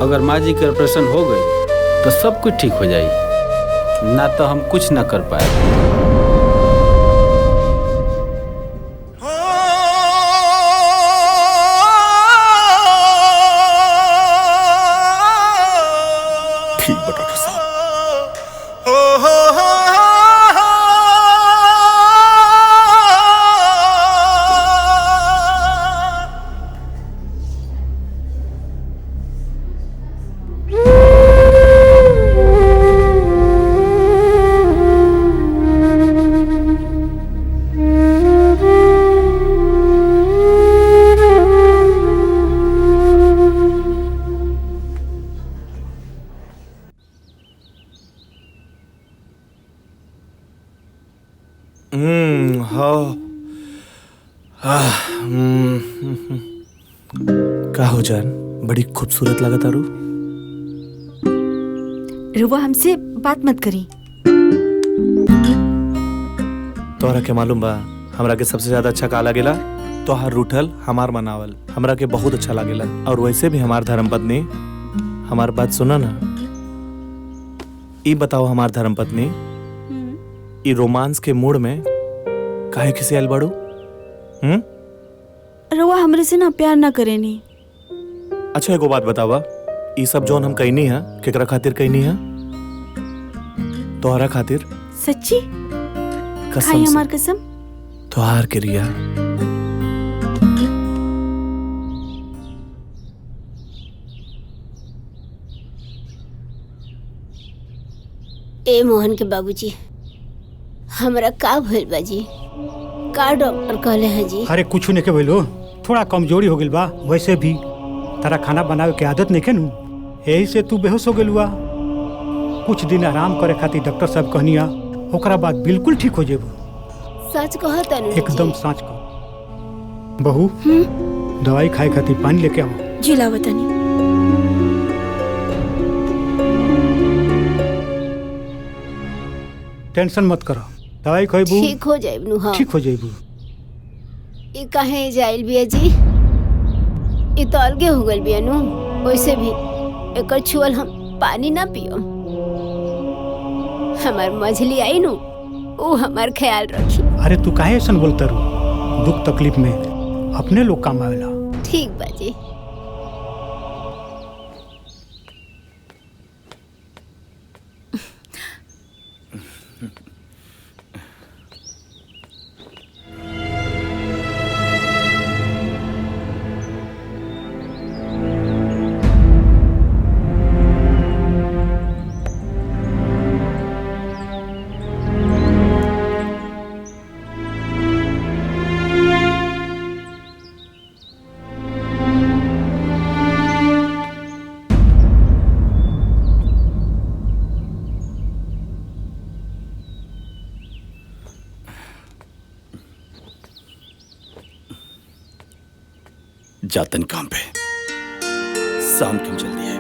अगर माँ जी के ऑपरेशन हो गई तो सब कुछ ठीक हो जाई, ना तो हम कुछ ना कर पाए।
ठीक बा डॉक्टर साहब।
का हो जान, बड़ी खूबसूरत लगा तारू।
रुआ हमसे बात मत करी।
तोहरा के मालूम बा हमरा के सबसे ज्यादा अच्छा का लागेला? तोहार रूठल हमार मनावल हमरा के बहुत अच्छा लागेला। और वैसे भी हमार धर्मपत्नी, हमार बात सुना ना। ई बताओ हमार धर्मपत्नी, ई रोमांस के मूड में काहे किसी आइल बाड़ू?
रुआ हमरे से ना प्यार ना करेनी।
अच्छा एगो बात बतावा, ई सब जोन हम कहनी है केकरा खातिर कहनी है? तोहरा खातिर।
सच्ची?
कसम
खाई
से।
हमार कसम।
तोहार के रिया।
ए मोहन के बाबूजी, हमरा का भइल बाजी? का डॉक्टर कहले हैं जी?
अरे कुछ नहीं के बोलो, थोड़ा कमजोरी हो गई बा। वैसे भी तारा खाना बनावे के आदत नहीं के नु, यही से तू बेहोश हो गेलुआ। कुछ दिन आराम करे खातिर डॉक्टर साहब कहनिया, ओकरा बाद बिल्कुल ठीक हो जेबू।
सच कहता नु?
एकदम सच कह। बहू दवाई खाए खातिर पानी लेके आओ।
जी लावतनी।
टेंशन मत करो, दवाई खइबू
ठीक हो जाइब नु। हाँ
ठीक हो जाइबू।
ई काहे जाइल बिया जी? ई तो अलगे हो गइल बिया नु। वैसे भी एकर छुअल हम पानी ना पियो। हमार मझली आई नु, वो हमार ख्याल रखी।
अरे तू काहे ऐसा बोलता रू? दुख तकलीफ में अपने लोग काम आवेला।
ठीक बाजी।
जातन काम पे, शाम क्यों जल्दी है?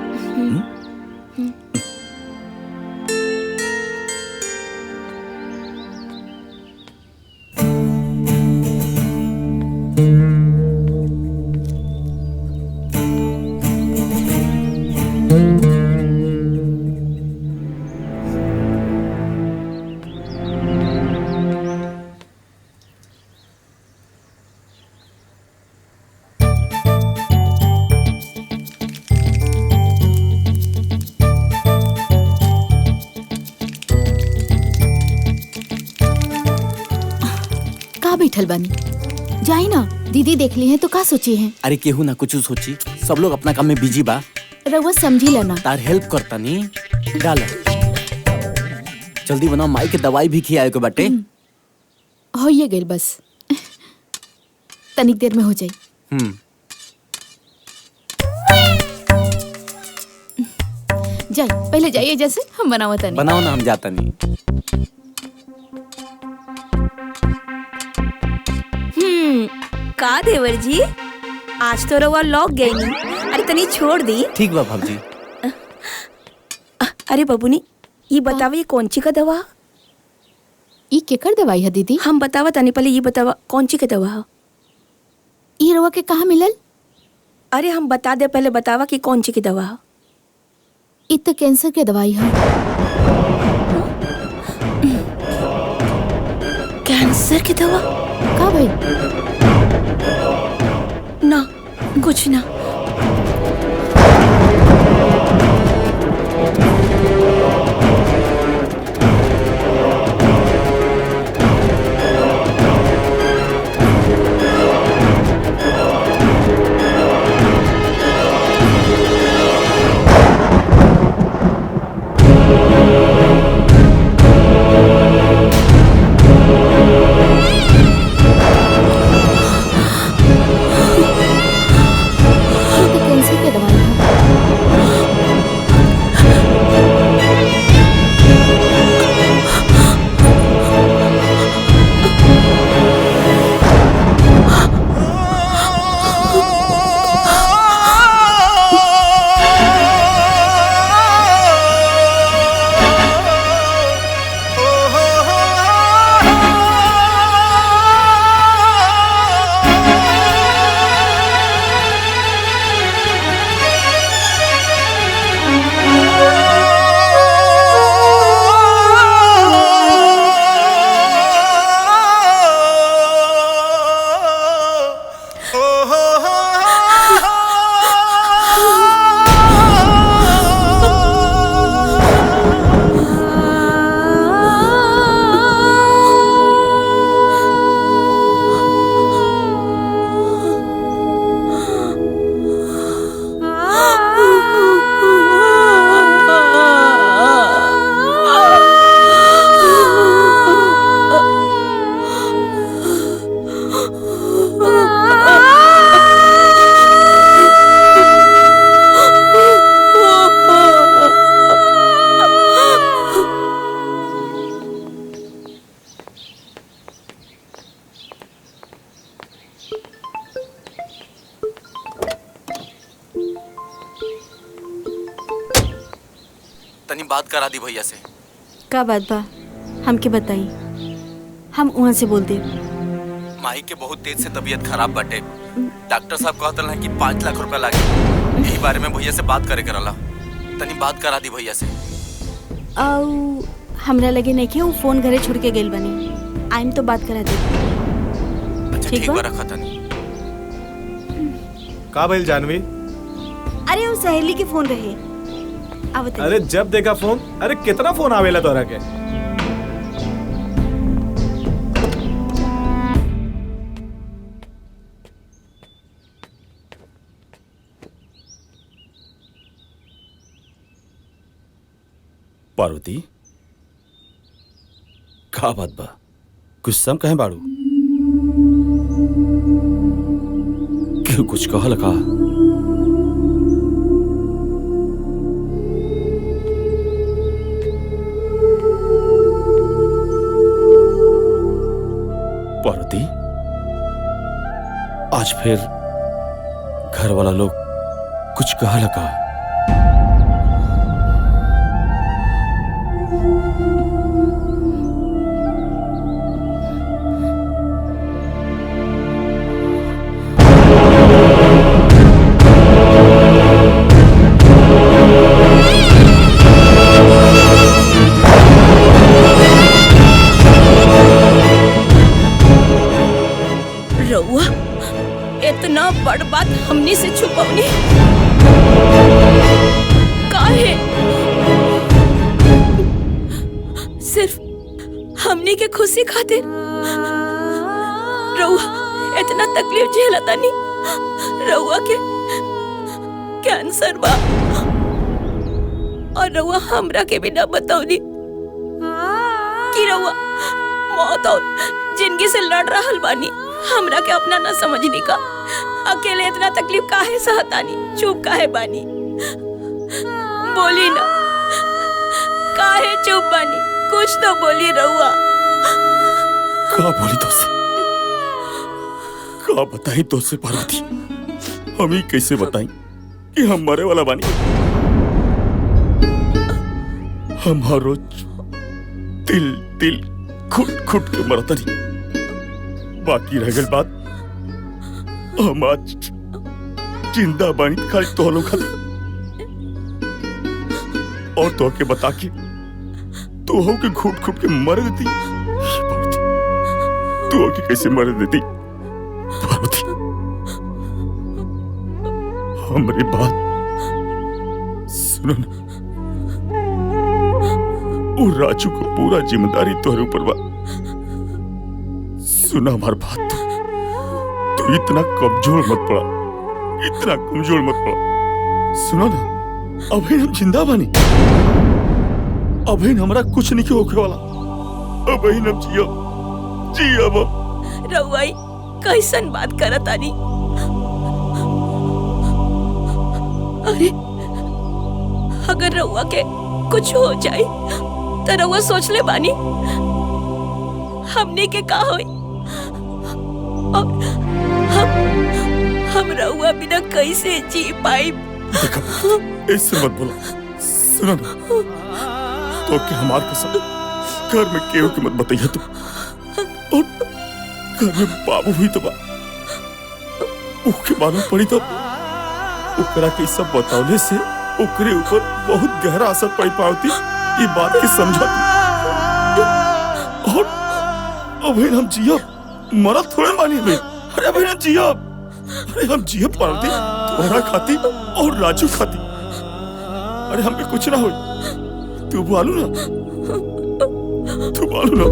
बैठल बानी, जाई ना। दीदी देख ली है तो का सोची है?
अरे केहू ना कुछ सोची, सब लोग अपना काम में बिजी बा।
रउआ समझी लेना।
तार हेल्प करता नी। डालो जल्दी बनाओ, माई के दवाई भी खियाए के बाटे।
हो ये गेल बस, तनिक देर में हो जाई। जाई पहले जाइए, जैसे हम बनावा तनी।
बनाओ ना, हम जाता नहीं।
का देवर जी, आज तो रउआ लौक गई नहीं। अरे तनी छोड़ दी।
ठीक बा भाभी।
अरे बबुनी, ये बतावे ये कौन ची का दवा?
ई केकर दवाई है दीदी?
हम बतावा तनी, पहले ये बतावा कौन ची के दवा है?
ई रवा के कहाँ मिलल?
अरे हम बता दे, पहले बतावा कि कौन ची की दवा है।
ई तो कैंसर के दवाई है।
कैंसर की दवा?
का भाई?
ना कुछ ना।
तनी बात करा दी भैया से।
का बात बा? हमके बताई, हम वहाँ से बोल दे।
माही के बहुत तेज से तबीयत खराब बाटे। डॉक्टर साहब कहत रहे कि 5 लाख रुपया लागे। यही बारे में भैया से बात करे करला। तनी बात करा दी भैया से।
आउ हमरा लगे नहीं कि वो फोन घरे छोड़ के गेल बनी। आइम तो बात करा दे।
अच्छा ठीक बा, रखा तनी। का भइल जानवी?
अरे वो सहेली के फोन रहे।
अरे जब देखा फोन, अरे कितना फोन आवेला तोरा के?
पार्वती का बात बा? कुछ सम कहे बाड़ू? क्यों कुछ कहल का? पार्वती आज फिर घर वाला लोग कुछ कहल का?
रउआ इतना बड़ बात हमनी से छुपौनी काहे? सिर्फ हमनी के खुशी खातिर रउआ इतना तकलीफ झेलतानी। रउआ के कैंसर बा और रउआ हमरा के बिना बतौनी कि रउआ मौत और जिंदगी से लड़ रहल बानी। हमरा के अपना ना समझनी का। अकेले इतना तकलीफ काहे सहतानी? चुप काहे बानी? बोली ना, काहे चुप बानी? कुछ तो बोली रउआ।
का बोली तो से? का बताई तो से पार्वती? हम ही कैसे बताई कि हम मरे वाला बानी? हम हर रोज दिल दिल खुट खुट के मरतनी। बाकी रह गई बात, हम आज जिंदा बानी खाली तोहलो खातिर। और तो के बता के तो हो के घुट घुट के मर देती। तू हो के कैसे मर देती पार्वती? हमारी बात सुनो ना। वो राजू को पूरा जिम्मेदारी तोहरे ऊपर बा। सुना हमारी बात, तू इतना कमजोर मत पड़ा, इतना कमजोर मत पड़ा। सुनो ना, अभी हम जिंदा बानी, अभी हमरा कुछ नहीं होके वाला। अभी हम जियो अब।
रउआ कैसन बात करत आनी? अरे अगर रउआ के कुछ हो जाए तो रउआ सोच ले बानी हमने के का होई? और हम रउआ बिना कैसे जी पाई?
ऐसे मत बोलो। सुनो ना, तो कि हमार कसम घर में केहू की मत बताइए तू। और घर में बाबू हुई तो ओके मालूम पड़ी तो ओकरा के सब बतावले से ओकरे ऊपर बहुत गहरा असर पड़ी पावती। ये बात की समझा तू। और अभी हम जियो मरा थोड़े मानी में। अरे अभी हम जियो, अरे हम जियो पावती तुम्हारा खाती और राजू खाती। अरे हम पे कुछ ना हो, तू बोलू ना, तू बोलू ना।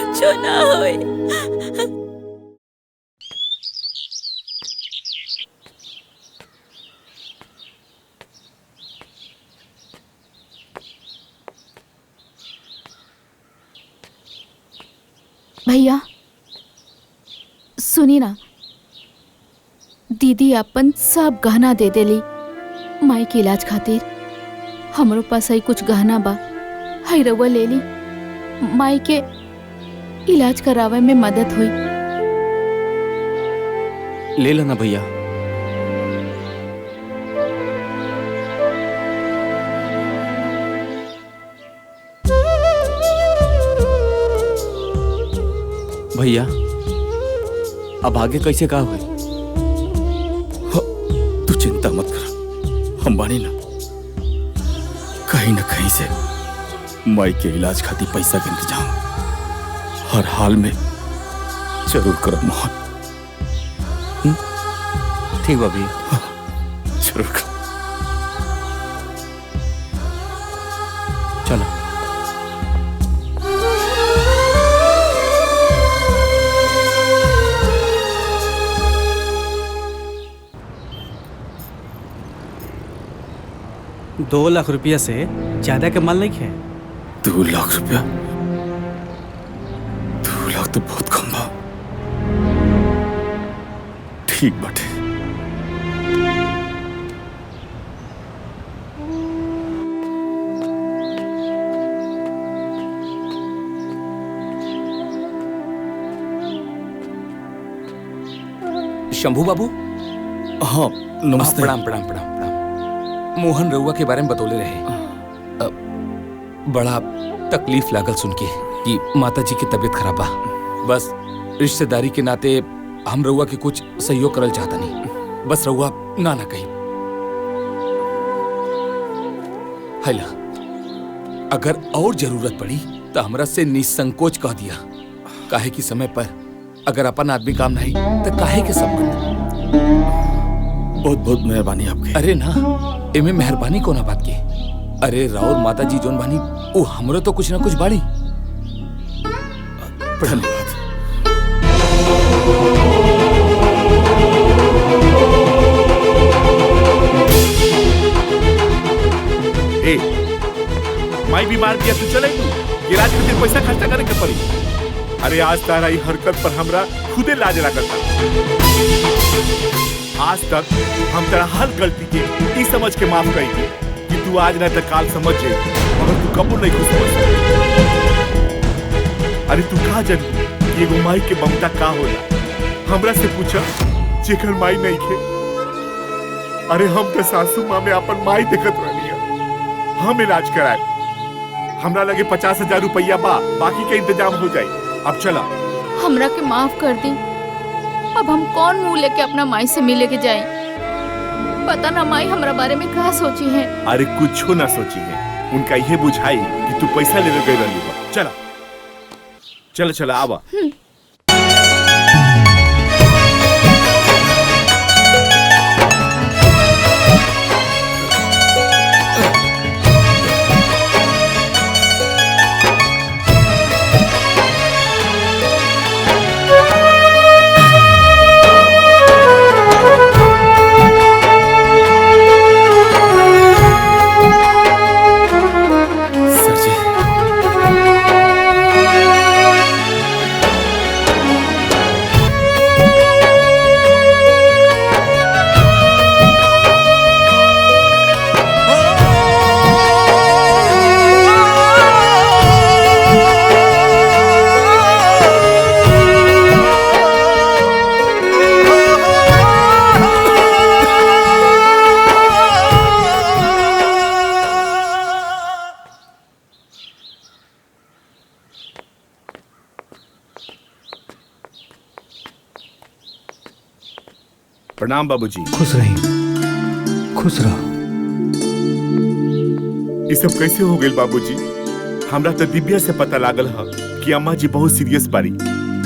कुछ ना होए।
भैया सुनी ना, दीदी अपन सब गहना दे देली माई के इलाज खातिर। हमरो पास है कुछ गहना बा, है रउआ ले ली, माई के इलाज करावे में मदद हुई।
ले लेना भैया। भैया अब आगे कैसे का हुए?
तू चिंता मत कर, हम बानी ना। कहीं से माई के इलाज खातिर पैसा के इंतजाम हर हाल में जरूर करब मोहन।
ठीक बा भैया,
जरूर कर।
चलो।
दो लाख रुपया से ज्यादा के माल नहीं है।
2 लाख रुपया? 2 लाख तो बहुत कम बा। ठीक बाटे।
शंभू बाबू।
हाँ नमस्ते।
प्रणाम प्रणाम प्रणाम प्रणाम। मोहन रउआ के बारे में बतौले रहे। बड़ा तकलीफ लागल सुन के कि माताजी की तबीयत खराब बा। बस रिश्तेदारी के नाते हम रउआ के कुछ सहयोग करल चाहता नहीं। बस रउआ ना कही। हैला, अगर और जरूरत पड़ी तो हमरा से निसंकोच कह दिया। काहे की समय पर अगर अपन आदमी काम नहीं तो काहे के संबंध।
बहुत बहुत मेहरबानी आपकी।
अरे ना, एमे मेहरबानी कोना बात के। अरे राउर माता जी जोन बानी वो हमरो तो कुछ ना कुछ बाड़ी।
धन्यवाद।
माई बीमार दिया तू चले इलाज के लिए पैसा खर्चा करे के पड़ी। अरे आज तारा ई हरकत पर हमरा खुदे लाज लागता। आज तक हम तेरा हर गलती के ई समझ के माफ करी कि तू आज ना तो काल समझ जाए, मगर तू कबूल नहीं खुश समझ सकती। अरे तू कहा जन कि एगो माई के ममता का होला? हमरा से पूछा जेकर माई नहीं खे। अरे हम तो सासू माँ में अपन माई देखत रहनी है। हम इलाज कराए, हमरा लगे 50,000 रुपया बा, बाकी का इंतजाम हो जाए। अब चला।
हमरा के माफ कर दी। अब हम कौन मुंह लेके अपना माई से मिले के जाए? पता ना माई हमरा बारे में क्या सोची है।
अरे कुछ ना सोची है, उनका ये बुझाई कि तू पैसा लेने गई रही बा। चला चला चला आवा। प्रणाम बाबूजी।
खुश रही, खुश रहो।
ये सब कैसे हो गए बाबूजी? हमरा तो दिव्या से पता लागल है कि अम्मा जी बहुत सीरियस बारी,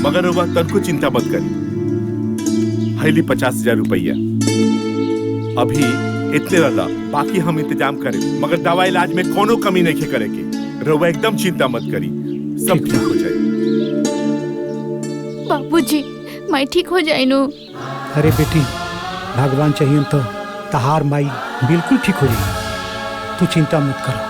मगर वह तनको चिंता मत करी। हैली 50,000 रुपया अभी इतने रहा, बाकी हम इंतजाम करें, मगर दवा इलाज में कोनो कमी नहीं करे के। रउआ एकदम चिंता मत करी, सब ठीक हो जाए।
बाबूजी मैं ठीक हो जाए नु।
अरे बेटी, भगवान चाहिए तो तहार माई बिल्कुल ठीक हो जाएगी, तू चिंता मत करो।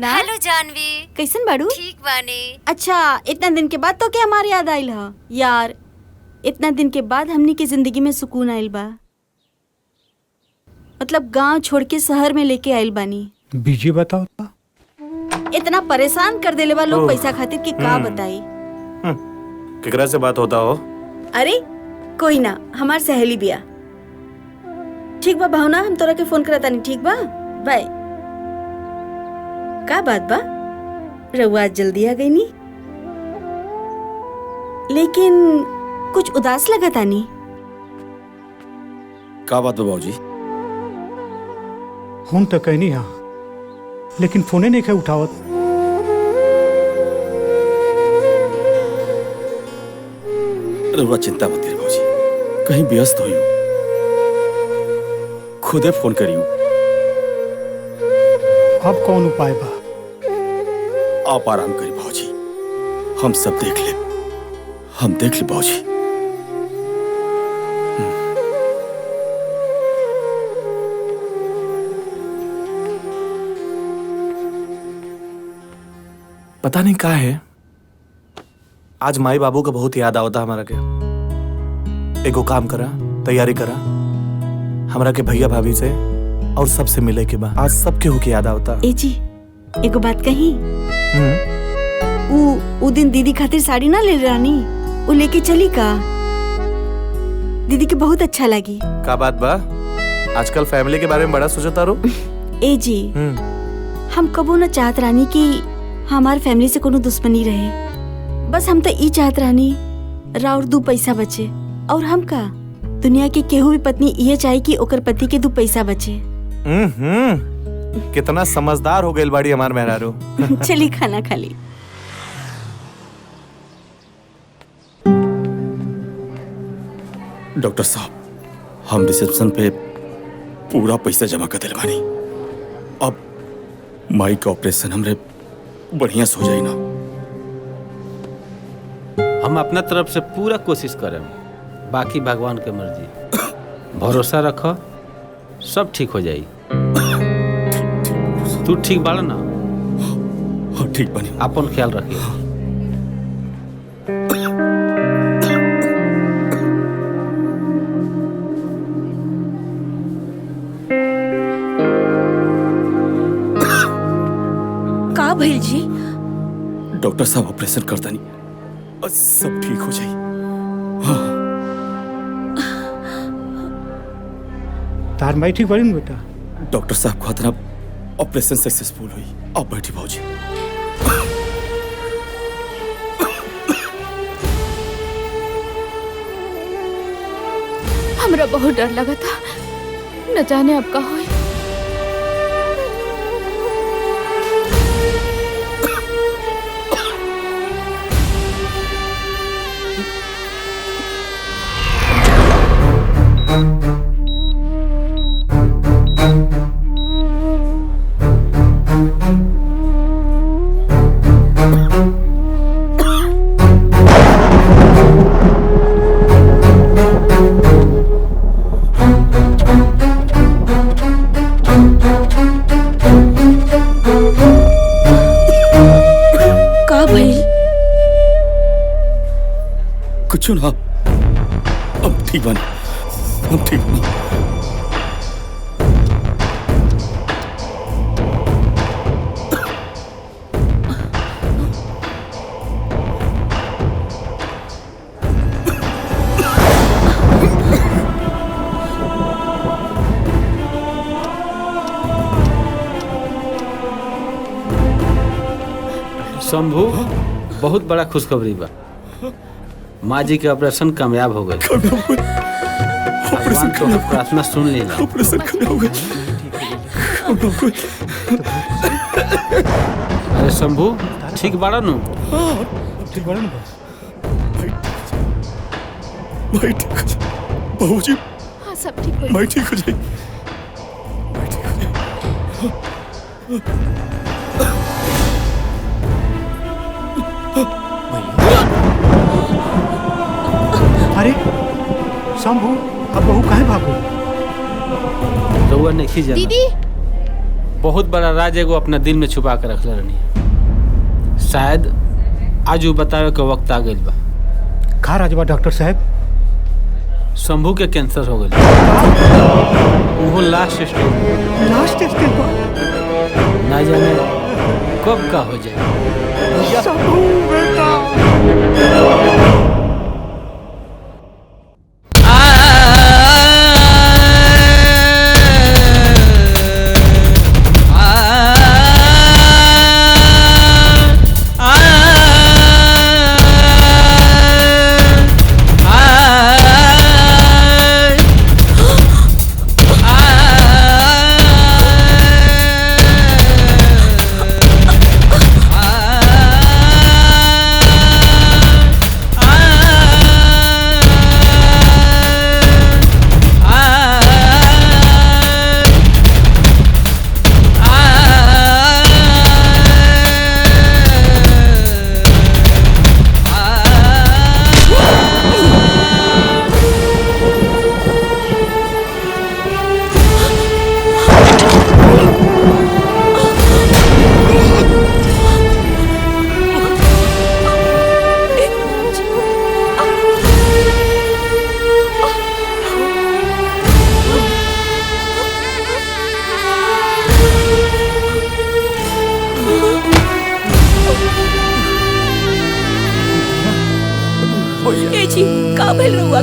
हेलो जानवी, कैसन बाड़ू? ठीक बानी। अच्छा, इतना दिन के बाद तो क्या हमारी याद आइल ह? यार इतना दिन के बाद हमनी के जिंदगी में सुकून आइल बा। मतलब गांव छोड़ के शहर में लेके आइल बानी।
बीजी बताओ तो।
इतना परेशान कर देले बा लोग पैसा खातिर कि का बताई।
केकरा से बात होता हो?
अरे कोई ना, हमार सहेली बिया। ठीक बा भावना, हम तोरा के फोन करता नहीं। ठीक बा, बाय। का बात बा? रउआ आज जल्दी आ गई नी, लेकिन कुछ उदास लगा तानी।
का बात बा बाबूजी?
फोन तो कहनी हा, लेकिन फोने नहीं खे उठावत।
रउआ चिंता मत करिए बाबूजी, कहीं व्यस्त होइयो, खुदे फोन करियो।
अब कौन उपाय बा?
आप आराम करिए बाबूजी, हम सब देख ले, हम देख ले बाबूजी।
पता नहीं क्या है, आज माई बाबू का बहुत याद आवता हमारा के। एगो काम करा, तैयारी करा, हमरा के भैया भाभी से और सबसे मिले के बाद आज सबके हो के याद आवता।
ए जी, एगो बात कही। उ दिन दीदी खातिर साड़ी ना ले रानी, उ लेके चली का? दीदी के बहुत अच्छा लगी।
का बात बा? आजकल फैमिली के बारे में बड़ा सोचता रो।
ए जी, हम कबो न चाहत रानी कि हमार फैमिली से कोनो दुश्मनी रहे। बस हम तो ई चाहत रानी राउर 2 पैसा बचे, और हम का दुनिया की केहू भी पत्नी ये चाहे कि ओकर पति के 2 पैसा बचे।
कितना समझदार हो गई बाड़ी हमार मेहरारू।
चली खाना खा ली।
डॉक्टर साहब, हम रिसेप्शन पे पूरा पैसा जमा कर दिल बानी। अब माई का ऑपरेशन हमरे बढ़िया से हो जाई ना।
हम अपना तरफ से पूरा कोशिश करें, बाकी भगवान के मर्जी। भरोसा रखो, सब ठीक हो जाई। तू ठीक बाड़ा ना?
हाँ ठीक बनी।
अपन ख्याल रखिए।
का भइल जी?
डॉक्टर साहब ऑपरेशन करता नहीं और सब ठीक हो जाई।
तार माई ठीक बड़ी ना बेटा?
डॉक्टर साहब को इतना ऑपरेशन सक्सेसफुल हुई। आप बैठी भाजी।
हमरा बहुत डर लगा था, न जाने अब का होई।
कुछ ना, अब ठीक बनी, अब ठीक बनी।
शंभू, बहुत बड़ा खुशखबरी बा। माँ जी के ऑपरेशन कामयाब हो गए। भगवान तो प्रार्थना सुन लेना।
ऑपरेशन कामयाब हो गए।
अरे शंभू, ठीक बाड़ा नु?
ठीक बाड़ा नु?
भाई ठीक हो जाए। बहू जी,
हाँ सब ठीक हो
भाई ठीक हो जाए।
अरे शंभू, अब बहू काहे भागो?
रउआ नहीं जाना।
दीदी,
बहुत बड़ा राज एगो अपना दिल में छुपा के रखले रहनी। शायद आज वो बतावे के वक्त आ गइल बा।
का राज बा डॉक्टर साहब?
शंभू के कैंसर हो गइल। वो लास्ट स्टेज।
लास्ट स्टेज पर?
ना जाने कब का हो जाए।
शंभू बेटा।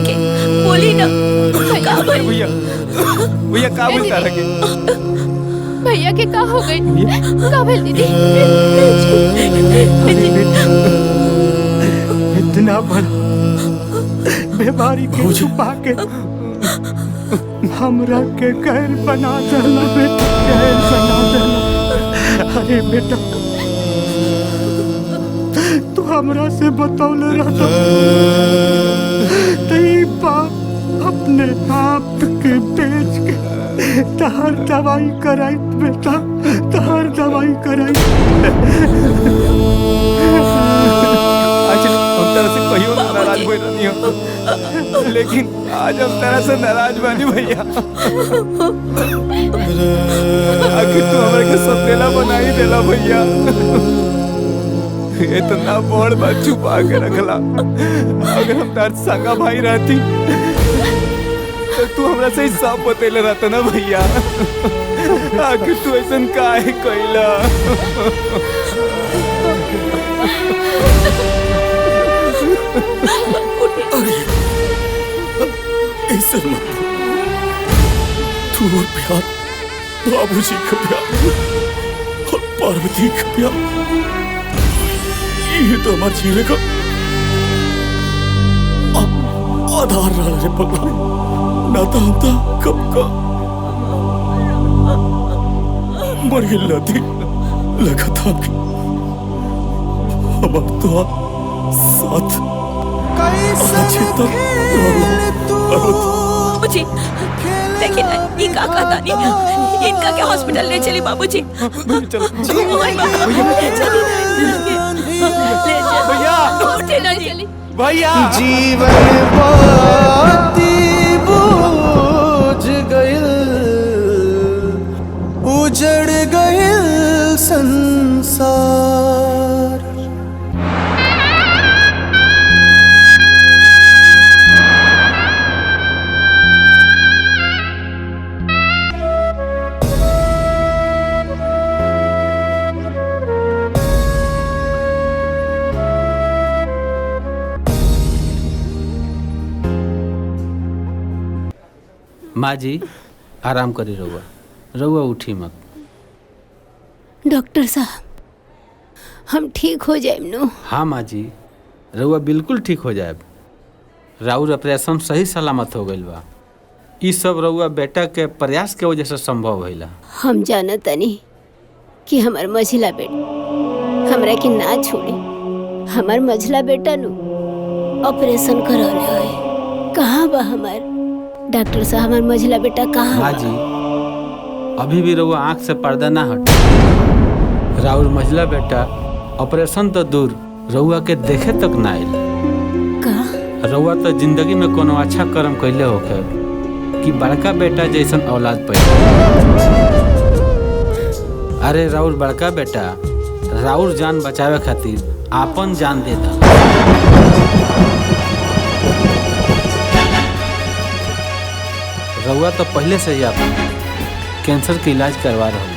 के बोली ना का भइल?
भैया भैया का बोलता रखे?
भैया के का हो गई? का भइल दीदी?
इतना बड़ा बीमारी के छुपा के हमरा के गैर बना देला बेटा, गैर बना देला। अरे बेटा तू हमरा से बतौले रहता तई बाप अपने आप के बेच के तहार दवाई कराई बेटा, तहार दवाई कराई।
आज हम तेरा से कहियो नाराज हुए नहीं हो, लेकिन आज हम तेरा से नाराज बानी भैया। आखिर तू हमारे के सौतेला बना ही देला भैया। इतना बड़ बात छुपा के रखला। अगर हम तार संगा भाई रहती तो तू हमरा से सब बतेले रहता ना भैया। आखिर तू ऐसा काहे कइला?
ऐसा मत। तू और प्यार, बाबूजी का प्यार और पार्वती का प्यार, ये तो हमारे जीने का आधार रहा रे पगला। ना तो हम तो कब का मर गिल थी। लगा था कि हमारे तो साथ
बाबूजी देखिए ना ये का कहता नहीं, इनका क्या हॉस्पिटल ले चली बाबूजी।
भैया
उठे ना जी
भैया।
जीवन बाती बूझ गइल, उजड़ गइल संसार।
माँ जी आराम करी रहुआ, रहुआ उठी मत।
डॉक्टर साहब हम ठीक हो जाए नो।
हाँ माँ जी रहुआ बिल्कुल ठीक हो जाए। राउर ऑपरेशन सही सलामत हो गइल बा। ई सब रहुआ बेटा के प्रयास के वजह से संभव भइला।
हम जानत नहीं कि हमार मझिला बेटा हमरा के ना छोड़ी। हमार मझिला बेटा नु ऑपरेशन करौले है। कहाँ बा हमार डॉक्टर साहब? हमार मझिला बेटा कहाँ?
माँ जी अभी भी रहुआ आँख से पर्दा ना हट। राउर मझिला बेटा ऑपरेशन तो दूर रहुआ के देखे तक ना आइल।
का
रहुआ तो जिंदगी में कोनो अच्छा कर्म कैले होखे कि बड़का बेटा जैसन औलाद पैदा। अरे राउर बड़का बेटा राउर जान बचावे खातिर आपन जान देता। रहुआ तो पहले से ही आपन कैंसर के इलाज करवा रहा हूँ।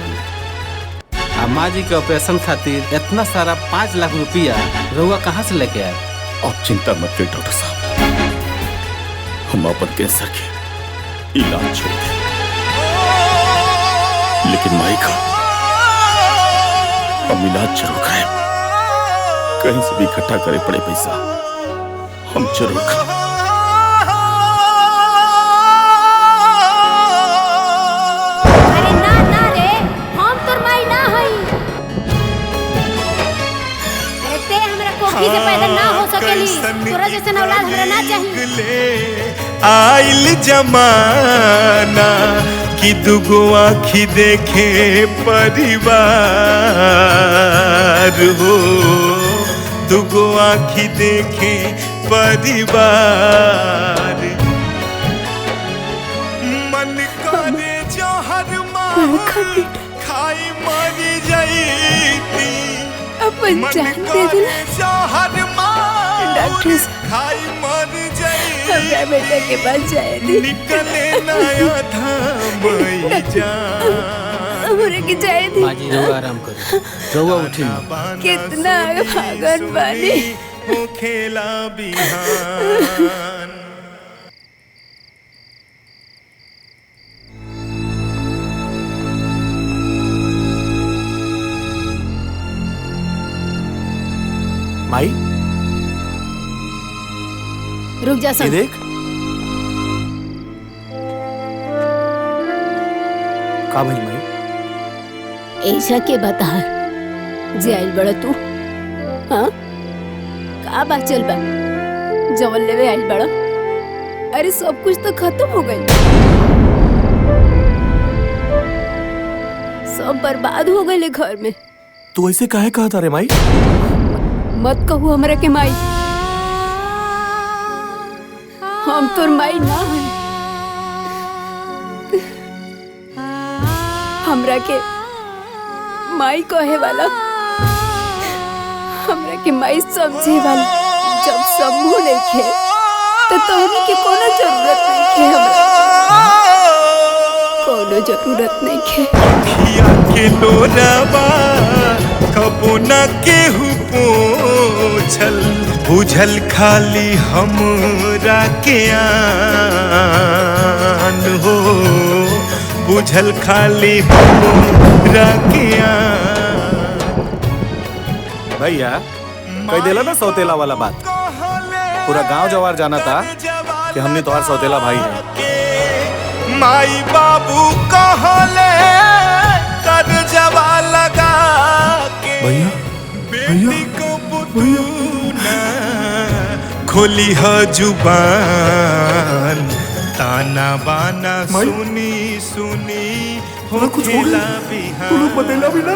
माँ जी के ऑपरेशन खातिर इतना सारा 5 लाख रुपया रहुआ कहाँ से लेके आए?
आप चिंता मत करिए डॉक्टर साहब, हम अपन कैंसर के इलाज छोड़ दें। लेकिन माई का हम इलाज जरूर करें। कहीं से भी इकट्ठा करे पड़े पैसा हम जरूर करें।
से पैदा ना हो सकेली। तोरा जैसन औलाद हमरा ना चाहिए।
आइल जमाना कि दुगो आँखी देखे परिवार हो, दुगो आँखी देखे परिवार। मन करे जहर माहौल खाई मर जाईती।
अपन जान दे दिला डॉक्टर
खाई मर
हमरा बेटा के पास जाए दी।
निकले नया धाम जान।
हमरे के जाए दी।
माँ जी रहुआ आराम करो, रहुआ उठी मत।
कितना भागन बानी।
खेला बिहान।
माई
रुक जा
ये देख का भइल माई?
ऐसा के बता जे आइल बड़ा तू? हाँ का बात चल बा जवन लेवे आइल बड़ा? अरे सब कुछ तो खत्म हो गई, सब बर्बाद हो गए घर में।
तू ऐसे काहे कहता रे माई?
मत कहू हमरा के माई, हम तोर माई ना हई। हमरा के माई कहे वाला, हमरा के माई समझे वाला जब समूह लेके तो तोहनी के कोनो जरूरत नहीं खे, हमरा कोनो जरूरत नहीं खे।
अखिया के लोराबा कबो न केहू पोछल, बुझल खाली हमरा के आन हो, बुझल खाली हमरा के आन।
भैया कह देला ना सौतेला वाला बात, पूरा गांव जवार जाना था कि हमने तोहार सौतेला भाई है।
माई बाबू कहले कर जवा लगा के
भैया
बेटी को बुतूना खोली ह जुबान, ताना बाना सुनी सुनी हो खेला बिहान,
बदला भी ना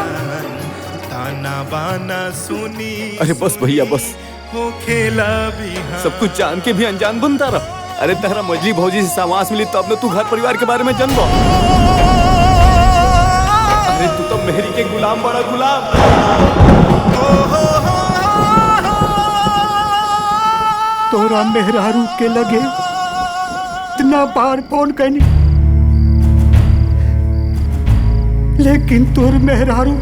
ताना बाना सुनी।
अरे बस भैया बस,
हो खेला बिहान।
सब कुछ जान के भी अनजान बनता रहा। अरे तेरा मजली भौजी से सामास मिली तब न तू घर परिवार के बारे में जानबो। अरे तू तो मेहरी के गुलाम बड़ा गुलाम।
तोरा मेहरारू के लगे इतना बार फोन कैनी, लेकिन तोर मेहरारू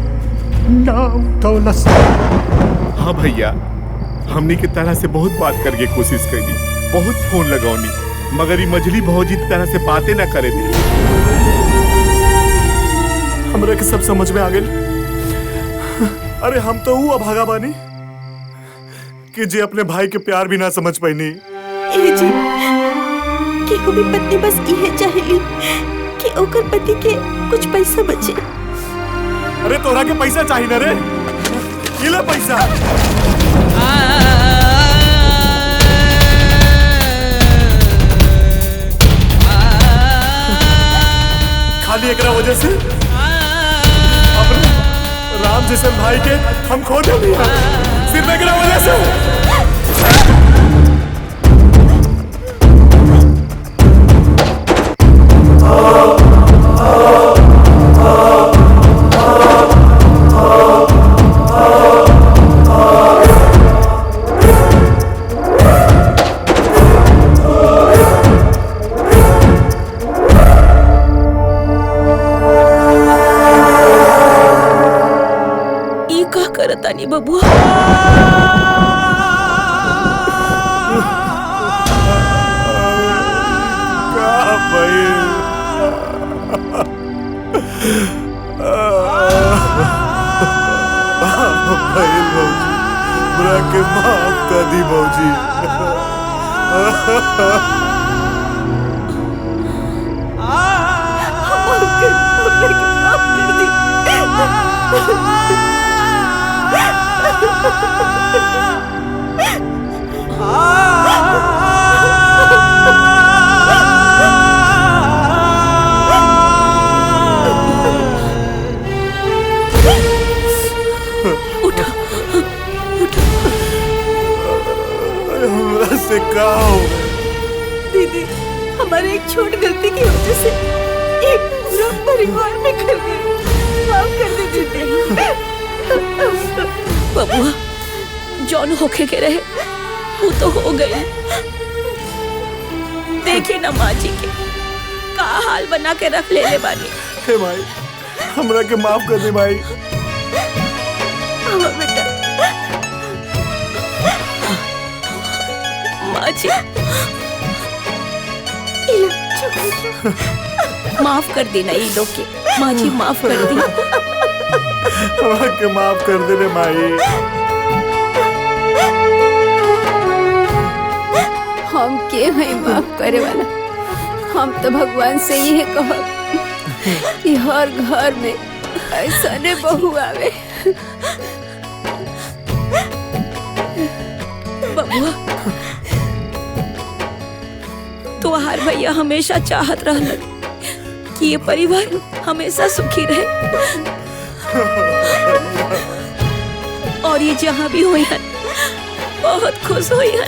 ना उठौलस।
हाँ भैया, हमनी के तरह से बहुत बात करके कोशिश करी, बहुत फोन लगौनी, मगर ये मजली भौजी तरह से बातें ना करे दी।
हमरा के सब समझ में आ गई। अरे हम तो वो अभागा बानी कि जे अपने भाई के प्यार भी ना समझ पाईनी।
ए जी केहू भी पत्नी बस इहे चाहेली कि ओकर पति के कुछ पैसा बचे।
अरे तोरा के पैसा चाहिए ना रे, ये ले पैसा। खाली एकरा वजह से अपने राम जैसे भाई के हम खो दे दिया, सिर्फ एकरा वजह से।
करतानी बबुआ।
बुरा के माफ कर दी भौजी। से क्या हो
दीदी, हमारे एक छोट गलती की वजह से एक पूरा परिवार में खल गया। माफ कर दे दीदी। बबुआ जौन होके के रहे वो तो हो गए। देखे ना माँ जी के का हाल बना के रख ले बानी।
हे माई, हमरा के माफ कर दे माई।
हाँ बेटा। माँ जी माफ कर देना ये लोग के। माँ जी माफ कर दी।
हमरा के माफ कर दे रे माई।
हम के हैं माफ करे वाला? हम तो भगवान से ये कहब
कि हर घर में ऐसा ने बहू आवे। बबुआ, तुम्हार भैया हमेशा चाहत रहल कि ये परिवार हमेशा सुखी रहे और ये जहाँ भी हुई है बहुत खुश हुई है।